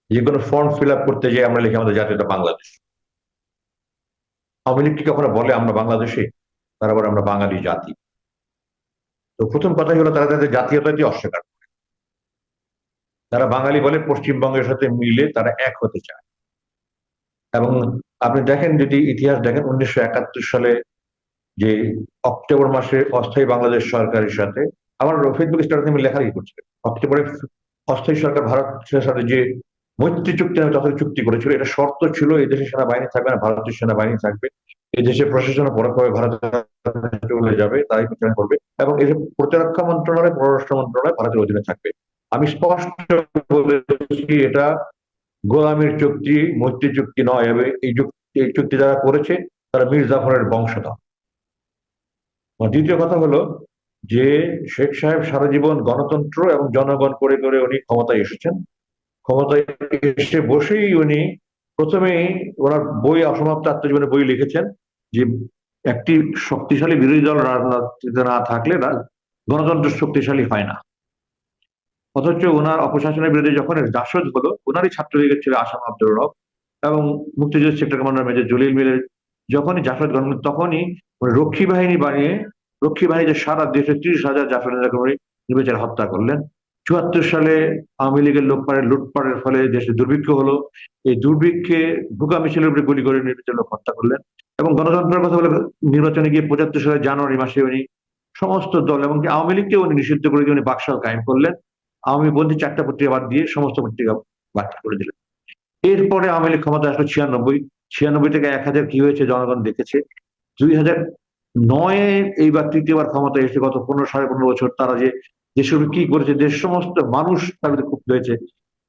যে কোনো ফর্ম ফিল আপ করতে যাই আমরা লিখি আমাদের জাতীয়তা বাংলাদেশ। আওয়ামী লীগ কি কখনো বলে আমরা বাংলাদেশে? তারা বলে আমরা বাঙালি জাতি। তো প্রথম কথাই হলো তারা তাদের জাতীয়তাকে অস্বীকার করে। তারা বাঙালি বলে পশ্চিমবঙ্গের সাথে মিলে তারা এক হতে চায়। এবং আপনি দেখেন, যদি ইতিহাস দেখেন, 1971 সালে যে অক্টোবর মাসে অস্থায়ী বাংলাদেশ সরকারের সাথে, আমার ফেসবুক স্ট্যাটাসে আমি লেখালেখি করছিলাম, অক্টোবরে অস্থায়ী সরকার ভারতের সাথে যে মৈত্রী চুক্তি নামে যথাযথ চুক্তি করেছিল, এটা শর্ত ছিল এই দেশে সেনাবাহিনী থাকবে না, ভারতীয় সেনাবাহিনী থাকবে, এই দেশের প্রশাসন পরোক্ষভাবে ভারতের চলে যাবে, তারাই পরিচালনা করবে, এবং এই যে প্রতিরক্ষা মন্ত্রণালয়, পররাষ্ট্র মন্ত্রণালয় ভারতের অধীনে থাকবে। আমি স্পষ্ট বলেছি এটা গোলামীর চুক্তি, মৈত্রী চুক্তি নয়। এবং এই চুক্তি যারা করেছে তারা মীর জাফরের বংশধর। দ্বিতীয় কথা হলো যে শেখ সাহেব সারা জীবন গণতন্ত্র এবং জনগণ করে করে উনি ক্ষমতায় এসেছেন। ক্ষমতায় এসে বসেই উনি প্রথমেই ওনার বই অসমাপ্ত আত্মজীবনের বই লিখেছেন যে একটি শক্তিশালী বিরোধী দল রাজনীতিতে না থাকলে গণতন্ত্র শক্তিশালী হয় না। অথচ ওনার অপশাসনের বিরুদ্ধে যখন জাসদ হলো, ওনারই ছাত্রলীগের ছিল আসাম আব্দুর রব এবং মুক্তিযুদ্ধ সেক্টর কমান্ডার মেজর জলিল মিলের যখনই জাসদ গঠন, তখনই রক্ষী বাহিনী বানিয়ে রক্ষী বাহিনী সারা দেশে 30,000 জাসদ নির্বিচারে হত্যা করলেন। 74 সালে আওয়ামী লীগের লুটপাটের ফলে দেশে দুর্ভিক্ষ হলো, এই দুর্ভিক্ষে ভুকা মিছিলের উপরে গুলি করে নির্বিচারে লোক হত্যা করলেন। এবং গণতন্ত্রের কথা বলে নির্বাচনে গিয়ে 75 সালের জানুয়ারি মাসে উনি সমস্ত দল এবং আওয়ামী লীগকে উনি নিষিদ্ধ করে দিয়ে উনি বাকশাল কায়েম করলেন। আওয়ামী বন্ধী 4টা পত্রিকা বাদ দিয়ে সমস্ত পত্রিকা বাতিল করে দিলেন। এরপরে আওয়ামী লীগ ক্ষমতা আসলো 96 থেকে 1000 কি হয়েছে জনগণ দেখেছে। 2009 এইবার তৃতীয়বার ক্ষমতা এসে গত 15 বছর তারা যে দেশের কি করেছে, দেশ সমস্ত মানুষ তাদের ক্ষুব্ধ হয়েছে।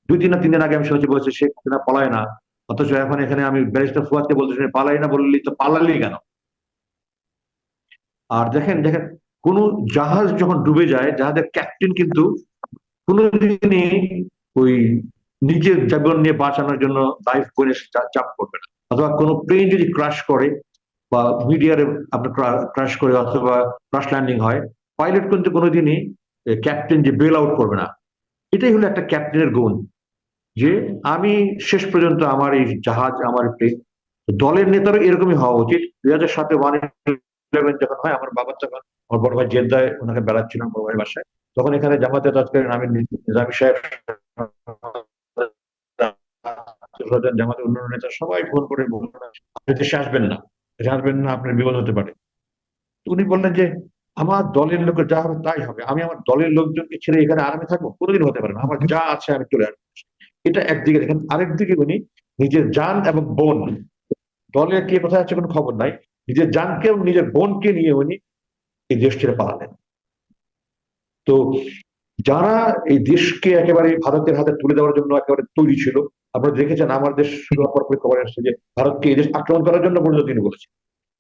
2 দিন না 3 দিন আগে আমি শুনেছি বলছে শেখ হাসিনা পলায় না, অথচ এখন এখানে আমি ব্যারিস্টার ফুয়াদকে বলতে পালাই না বললি তো পালালি কেন? আর দেখেন কোন জাহাজ যখন ডুবে যায়, জাহাজের ক্যাপ্টেন কিন্তু কোনোদিনই ওই নিজের জীবন নিয়ে বাঁচানোর জন্য লাইফ বইনে চাপ করবে না। অথবা কোনো প্লেন যদি ক্রাশ করে বা মিডিয়ারে আপনার ক্রাশ করে অথবা ক্রাশ ল্যান্ডিং হয়, পাইলট কিন্তু কোনোদিনই ক্যাপ্টেন যে বেল আউট করবে না। এটাই হলো একটা ক্যাপ্টেনের গুণ, যে আমি শেষ পর্যন্ত আমার এই জাহাজ, আমার প্লেন। দলের নেতারও এরকমই হওয়া উচিত। 2007 1/11 যখন হয়, আমার বাবা তখন আমার বড় ভাই জেদ্দায় ওনাকে বেড়াচ্ছিলাম বড় ভাই বাসায়, তখন এখানে জামাতে তৎকালীন আমি নিজামী সাহেব, জামাতের অন্যান্য নেতা সবাই ফোন করে বললেন আপনি দেশে আসবেন না, আপনার বিপদ হতে পারে। উনি বললেন যে আমার দলের লোকের যা হবে তাই হবে, আমি আমার দলের লোকজনকে ছেড়ে এখানে আরামে থাকবো? কোনোদিন হতে পারে না, আমার যা আছে আমি চলে আসবো। এটা একদিকে দেখেন, আরেকদিকে উনি নিজের জান এবং বোন, দলে কে কোথায় আছে কোনো খবর নাই, নিজের জানকে এবং নিজের বোনকে নিয়ে উনি এই দেশ ছেড়ে পালালেন। তো যারা এই দেশকে একেবারে ভারতের হাতে তুলে দেওয়ার জন্য একেবারে তৈরি ছিল, আপনারা দেখেছেন আমার দেশ শুরু হওয়ার পরে খবর আসছে যে ভারতকে এই দেশ আক্রমণ করার জন্য পর্যন্ত তিনি বলেছেন,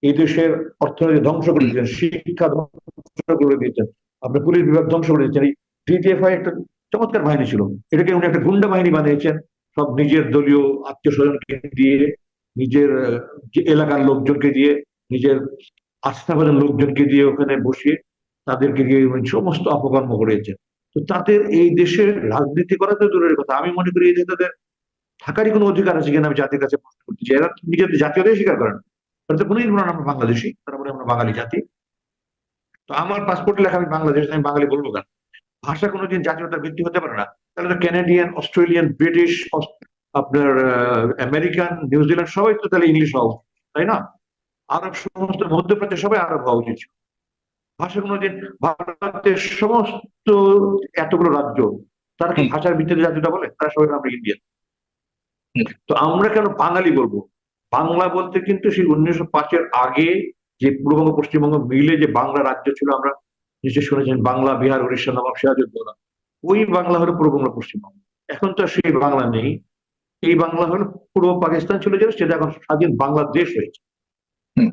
এই দেশের অর্থনীতি ধ্বংস করে দিয়েছেন, শিক্ষা ধ্বংস করে দিয়েছেন, আপনার পুলিশ বিভাগ ধ্বংস করে দিয়েছেন। এই ডিজিএফআই একটা চমৎকার বাহিনী ছিল, এটাকে উনি একটা গুন্ডা বাহিনী বানিয়েছেন, সব নিজের দলীয় আত্মীয় স্বজনকে দিয়ে, নিজের এলাকার লোকজনকে দিয়ে, নিজের আস্থাভাজন লোকজনকে দিয়ে ওখানে বসিয়ে তাদেরকে দিয়ে সমস্ত অপকর্ম করেছেন। তো তাদের এই দেশের রাজনীতি করা তো দূরের কথা, আমি মনে করি এই যে তাদের থাকারই কোনো অধিকার আছে কিনা আমি জাতির কাছে প্রশ্ন করতে চাই। এরা নিজেদের জাতীয়তাই স্বীকার করেন, তারা তো কোনোদিন বলেন আমরা বাংলাদেশি, তারা বলে আমরা বাঙালি জাতি। তো আমার পাসপোর্টে লেখা আমি বাংলাদেশ, আমি বাঙালি বলবো কেন? ভাষা কোনোদিন জাতীয়তার ভিত্তি হতে পারে না। তাহলে তো ক্যানাডিয়ান, অস্ট্রেলিয়ান, ব্রিটিশ, আপনার আমেরিকান, নিউজিল্যান্ড সবাই তো তাহলে ইংলিশ হওয়া উচিত, তাই না? আরব সমস্ত মধ্যপ্রাচ্যে সবাই আরব হওয়া উচিত ছিল। ভাষা কোনোদিন ভারতের সমস্ত এতগুলো রাজ্য, তারা কি ভাষার ভিত্তিতে রাজ্যটা বলে? তারা সবাই আমরা ইন্ডিয়ান। তো আমরা কেন বাঙালি বলবো? বাংলা বলতে কিন্তু সেই 1905-এর আগে যে পূর্ববঙ্গ পশ্চিমবঙ্গ মিলে যে বাংলা রাজ্য ছিল, আমরা নিশ্চয় শুনেছেন বাংলা, বিহার, উড়িষ্যা, নবাব সিরাজউদ্দৌলা, ওই বাংলা হলো পূর্ববঙ্গ পশ্চিমবঙ্গ। এখন তো সেই বাংলা নেই। এই বাংলা হলো পূর্ব পাকিস্তান ছিল, যেটা সেটা এখন স্বাধীন বাংলাদেশ হয়েছে।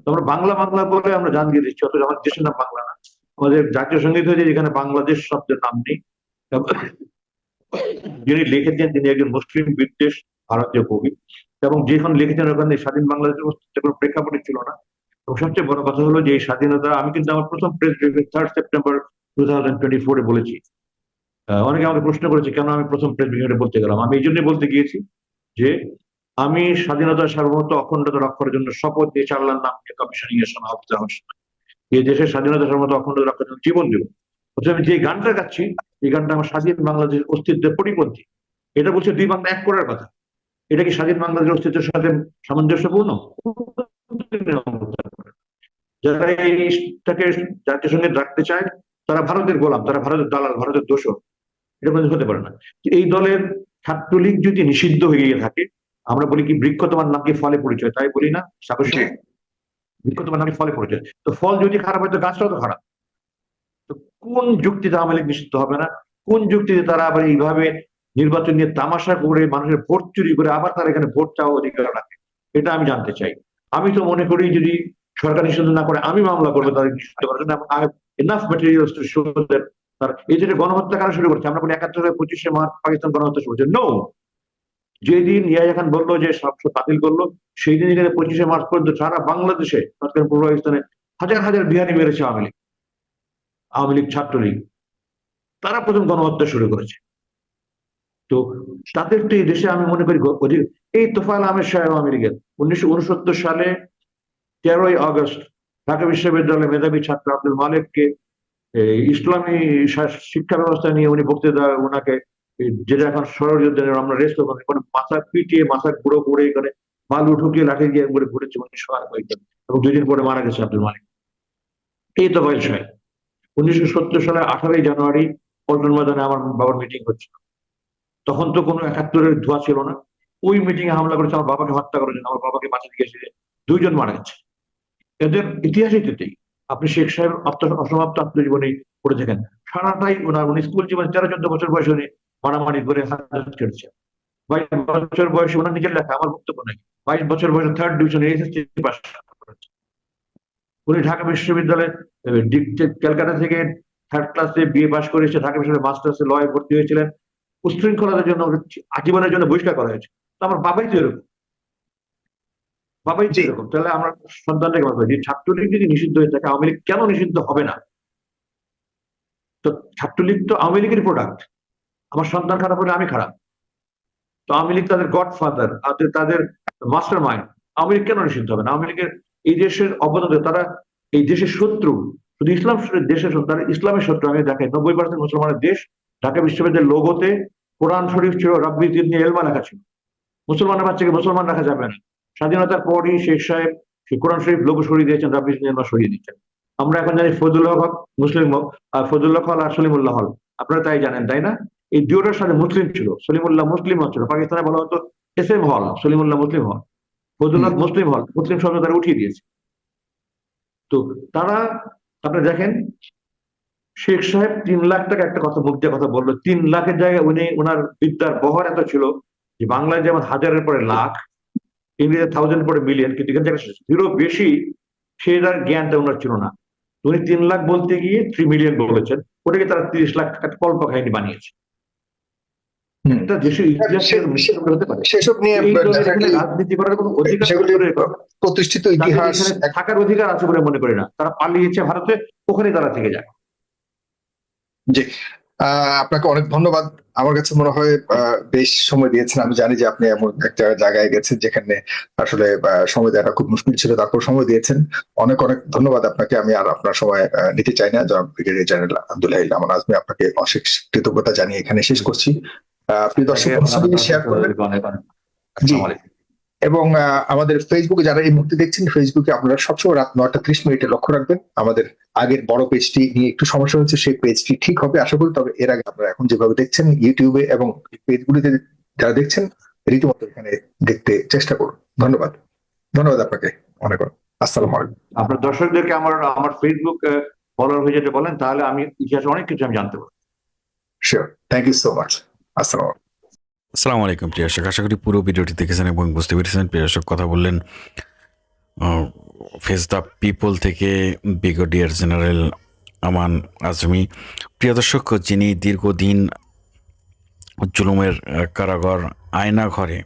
তো আমরা বাংলা বাংলা বলে আমরা জান দিয়ে দিচ্ছি, অথচ আমার দেশের নাম বাংলা না। আমাদের জাতীয় সঙ্গীত হয়েছে যেখানে বাংলাদেশ শব্দের নাম নেই। যিনি লিখেছেন তিনি একজন মুসলিম বিদ্বেষ ভারতীয় কবি, এবং যেখানে লিখেছেন ওখানে স্বাধীন বাংলাদেশের অস্তিত্বের কোনো প্রেক্ষাপটই ছিল না। এবং সবচেয়ে বড় কথা হলো যে এই স্বাধীনতা, আমি কিন্তু আমার প্রথম প্রেস ব্রিফিং 3 সেপ্টেম্বর 2024 বলেছি। অনেকে আমাকে প্রশ্ন করেছে কেন আমি প্রথম প্রেস ব্রিফিংয়ে বলতে গেলাম। আমি এই জন্য বলতে গিয়েছি যে আমি স্বাধীনতা, সার্বভৌমত্ব, অখণ্ডতা রক্ষার জন্য শপথ দিয়ে আল্লাহর নামকে কমিশনিং এর সময় হতে হবে। এই দেশের স্বাধীনতা, সার্বভৌমত্ব, অখণ্ডতা রক্ষার জন্য জীবন দেব। অথচ আমি যে গানটা গাচ্ছি, এই গানটা আমার স্বাধীন বাংলাদেশের অস্তিত্বের পরিপন্থী। এটা বলছে দুই বাংলা এক করার কথা। এটা কি স্বাধীন বাংলাদেশের অস্তিত্বের সাথে সামঞ্জস্যপূর্ণ? যারা এইটাকে জাতীয় সঙ্গীত রাখতে চায় তারা ভারতের গোলাম, তারা ভারতের দালাল, ভারতের দোষর। এটা কোনো হতে পারে না। এই দলের ছাত্রলীগ যদি নিষিদ্ধ হয়ে গিয়ে থাকে, আমরা বলি কি বৃক্ষ তোমার নাকি ফলে পরিচয়, তাই বলি না? বৃক্ষ তোমার নাকি ফলে পরিচয়। তো ফল যদি খারাপ হয় তো গাছটাও তো খারাপ। তো কোন যুক্তিতে আওয়ামী লীগ নিষিদ্ধ হবে না? কোন যুক্তিতে তারা আবার এইভাবে নির্বাচন নিয়ে তামাশা করে মানুষের ভোট চুরি করে আবার তারা এখানে ভোট চাওয়া অধিকার রাখে? এটা আমি জানতে চাই। আমি তো মনে করি যদি সরকার নিষিদ্ধ না করে আমি মামলা করবো তাদের নিষিদ্ধ করার জন্য। Enough materials to show that তার এই যে গণহত্যা কারা শুরু করছে। আমরা বলি ৭১-২৫ মার্চ পাকিস্তান গণহত্যা শুরু করছে। নো, যেদিন ইয়াহিয়া খান বললো যে ৭০০ বাতিল করলো, সেই দিন এখানে ২৫ মার্চ পর্যন্ত সারা বাংলাদেশে, পূর্ব পাকিস্তানে হাজার হাজার বিহারি মেরেছে আওয়ামী লীগ ছাত্রলীগ। তারা প্রথম গণহত্যা শুরু করেছে। তো তাদের তো এই দেশে আমি মনে করি এই তোফায়েল আহমেদ সাহেব আওয়ামী লীগের 1969 সালে 13ই আগস্ট ঢাকা বিশ্ববিদ্যালয়ের মেধাবী ছাত্র আব্দুল মালেককে ইসলামী শিক্ষা ব্যবস্থা নিয়ে উনি বক্তৃতা, ওনাকে যেটা এখন ষড়যন্ত্রের আমরা রেস্ট ওখানে মাথা পিটিয়ে, মাথা গুঁড়ো করে এখানে বালু ঢুকিয়ে লাঠি দিয়ে করে ঘুরেছে 1961 এবং 2 দিন পরে মারা গেছে আব্দুল মালেক। এই তোফায়েল সাহেব 1970 সালে 18ই জানুয়ারি পল্টন ময়দানে আমার বাবার মিটিং হচ্ছিল। তখন তো কোনো ৭১-এর ধোঁয়া ছিল না। ওই মিটিং এ হামলা করেছে, আমার বাবাকে হত্যা করেছেন, আমার বাবাকে বাঁচাতে গিয়েছে, 2 জন মারা গেছে। এদের ইতিহাসই তেতেই। আপনি শেখ সাহেব অসমাপ্ত আত্মজীবনী পড়ে থাকেন, সারাটাই উনি স্কুল জীবনে 13-14 বছর বয়সে উনি মারামারি করে হাত কেটেছে। 22 বছর বয়সে ওনার নিজের লেখা, আমার বক্তব্য নাই, 22 বছর বয়সে 3rd ডিভিশনে এসএসসি পাস করেছে। উনি ঢাকা বিশ্ববিদ্যালয়ে ক্যালকাটা থেকে 3rd ক্লাসে বিএ পাস করে এসে ঢাকা বিশ্ববিদ্যালয়ে মাস্টার্সে লয়ে ভর্তি হয়েছিলেন। উশৃঙ্খলতার জন্য আজীবনের জন্য বহিষ্কার করা হয়েছে। তো আমার বাবাই তো এরকম, তাহলে আমরা সন্তানটাকে বলবো যে ছাত্রলীগ যদি নিষিদ্ধ হয়ে থাকে, আওয়ামী লীগ কেন নিষিদ্ধ হবে না? তো ছাত্রলীগ তো আওয়ামী লীগের প্রোডাক্ট। আমার সন্তান খারাপ হলে আমি খারাপ। তো আওয়ামী লীগ তাদের গডফাদার, তাদের মাস্টার মাইন্ড। আওয়ামী লীগ কেন নিষিদ্ধ হবে না? আওয়ামী লীগের এই দেশের অবদান, তারা এই দেশের শত্রু, শুধু ইসলাম দেশের শত্রু, তারা ইসলামের শত্রু। আমি দেখাই 90% মুসলমানের দেশ। ঢাকা বিশ্ববিদ্যালয়ের লোগোতে কোরআন শরীফ ছিল, রাব্বি জিদনি ইলমা লেখা ছিল। মুসলমানের বাচ্চাকে মুসলমান রাখা যাবে না। স্বাধীনতার পরই শেখ সাহেব সেই কোরআন শরীফ লোগো সরিয়ে দিয়েছেন, রাব্বি জিদনি ইলমা সরিয়ে দিচ্ছেন। আমরা এখন জানি ফজলুল হক মুসলিম, ফজলুল্লাহ হল আর সলিমুল্লাহ হল, আপনারা তাই জানেন তাই না? এই দুটোর সাথে মুসলিম ছিল, সলিমুল্লাহ মুসলিম ছিল। পাকিস্তানে বলা হতো এসএম হল, সলিমুল্লাহ মুসলিম হল, ফজলুল্লাহ মুসলিম হল, মুসলিম শব্দ তারা উঠিয়ে দিয়েছে। তো তারা, আপনি দেখেন শেখ সাহেব 3 লাখ টাকা, একটা কথা মুখ দিয়ে কথা বললো, 3 লাখের জায়গায় উনি ওনার বিদ্যার বহর এত ছিল যে বাংলায় যেমন 1000-এর পরে লাখ, ইংরেজি 1000 পরে মিলিয়ন, কিন্তু এখান থেকে 0 বেশি সেটার জ্ঞানটা ওনার ছিল না। উনি 3 লাখ বলতে গিয়ে 3 মিলিয়ন বলেছেন, ওটাকে তারা 30 লাখ টাকা কল্প কাহিনী বানিয়েছে। এটা দেশের ইতিহাসের হতে পারে সেসব নিয়ে রাজনীতি করার কোনো অধিকার, প্রতিষ্ঠিত ইতিহাস থাকার অধিকার আছে বলে মনে করি না। তারা পালিয়েছে ভারতে, ওখানে তারা থেকে যায়। জি, আপনাকে অনেক ধন্যবাদ। আমার কাছে মনে হয় বেশ সময় দিয়েছেন। আমি জানি যে আপনি এমন একটা জায়গায় গেছেন যেখানে আসলে সময় দেওয়াটা খুব মুশকিল ছিল, তারপর সময় দিয়েছেন। অনেক অনেক ধন্যবাদ আপনাকে। আমি আর আপনার সময় নিতে চাই না। জনাব ব্রিগেডিয়ার জেনারেল আব্দুল হাই আমান আজমি, আপনাকে অশেষ কৃতজ্ঞতা জানিয়ে এখানে শেষ করছি। প্রিয় দর্শক, শেয়ার করবেন। আসসালামু আলাইকুম। এবং আমাদের ফেসবুকে যারা এই মুহূর্তে দেখছেন, ফেসবুকে আপনারা সবসময় রাত 9টা 30 মিনিটে লক্ষ্য রাখবেন। আমাদের আগের বড় পেজটি নিয়ে একটু সমস্যা হচ্ছে, সেই পেজটি ঠিক হবে আশা করি। তবে এর আগে আপনারা এখন যেভাবে দেখছেন ইউটিউবে এবং পেজগুলিতে যারা দেখছেন, রীতিমতো এখানে দেখতে চেষ্টা করুন। ধন্যবাদ আপনাকে অনেক অনেক। আসসালামু আলাইকুম। আপনার দর্শকদেরকে আমার ফেসবুক ফলোয়ার হয়ে যেতে বলেন, তাহলে আমি ইতিহাসে অনেক কিছু আমি জানতে পারবো। Sure, thank you so much. আসসালামু আলাইকুম। আসসালামু আলাইকুম প্রিয় দর্শক, আশা করি পুরো ভিডিওটি দেখেছেন এবং বুঝতে পেরেছেন। প্রিয় দর্শক, কথা বললেন ফেস দ্য পিপল থেকে ব্রিগেডিয়ার জেনারেল আমান আজমি। প্রিয় দর্শক, যিনি দীর্ঘদিন জুলুমের কারাগার আয়নাঘরে,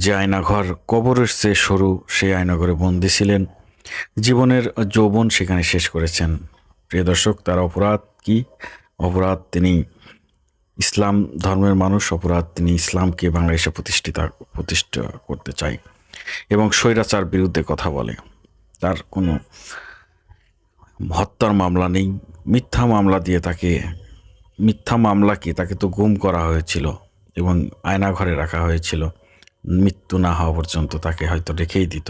যে আয়নাঘর কবরের চেয়ে সরু, সেই আয়নাঘরে বন্দী ছিলেন, জীবনের যৌবন সেখানে শেষ করেছেন। প্রিয় দর্শক, তার অপরাধ কি? অপরাধ তিনি ইসলাম ধর্মের মানুষ, অপরাধ তিনি ইসলামকে বাংলাদেশে প্রতিষ্ঠা করতে চায় এবং স্বৈরাচার বিরুদ্ধে কথা বলে। তার কোনো হত্যার মামলা নেই, মিথ্যা মামলাকে তাকে তো গুম করা হয়েছিল এবং আয়নাঘরে রাখা হয়েছিল। মৃত্যু না হওয়া পর্যন্ত তাকে হয়তো রেখেই দিত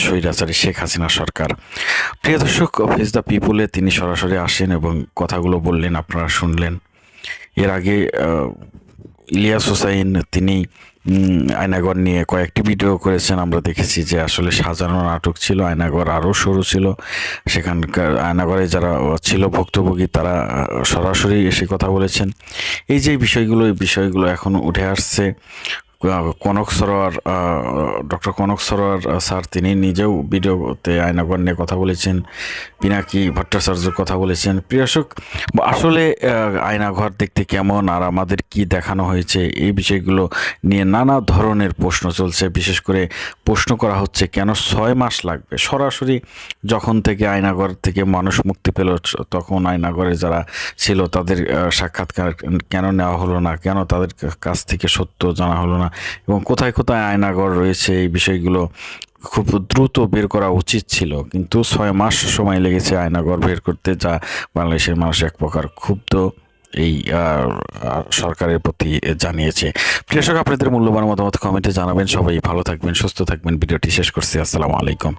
স্বৈরাচারী শেখ হাসিনা সরকার। প্রিয় দর্শক, ফেস দ্য পিপুলে তিনি সরাসরি আসেন এবং কথাগুলো বললেন, আপনারা শুনলেন। এর আগে ইলিয়াস হোসাইন তিনি আয়নাঘর নিয়ে কয়েকটি ভিডিও করেছেন। আমরা দেখেছি যে আসলে সাজানো নাটক ছিল, আয়নাঘর আরও সরু ছিল। সেখানকার আয়নাঘরে যারা ছিল ভুক্তভোগী, তারা সরাসরি এসে কথা বলেছেন। এই যে বিষয়গুলো এখন উঠে আসছে। ডক্টর কনক সরোয়ার স্যার তিনি নিজেও ভিডিওতে আয়নাঘর নিয়ে কথা বলেছেন, পিনাকি ভট্টাচার্যের কথা বলেছেন। প্রিয় দর্শক, আসলে আয়নাঘর দেখতে কেমন আর আমাদের কি দেখানো হয়েছে, এই বিষয়গুলো নিয়ে নানা ধরনের প্রশ্ন চলছে। বিশেষ করে প্রশ্ন করা হচ্ছে কেন 6 মাস লাগবে? সরাসরি যখন থেকে আয়নাঘর থেকে মানুষ মুক্তি পেল, তখন আয়নাঘরে যারা ছিল তাদের সাক্ষাৎকার কেন নেওয়া হলো না? কেন তাদের কাছ থেকে সত্য জানা হলো না? এবং কোথায় কোথায় আয়নাঘর রয়েছে, এই বিষয়গুলো খুব দ্রুত বের করা উচিত ছিল, কিন্তু 6 মাস সময় লেগেছে আয়নাঘর বের করতে, যা বাংলাদেশের মানুষ এক প্রকার ক্ষুব্ধ এই সরকারের প্রতি জানিয়েছে। প্রিয় দর্শক, আপনাদের মূল্যবান মতামত কমেন্টে জানাবেন। সবাই ভালো থাকবেন, সুস্থ থাকবেন। ভিডিওটি শেষ করছি। আসসালামু আলাইকুম।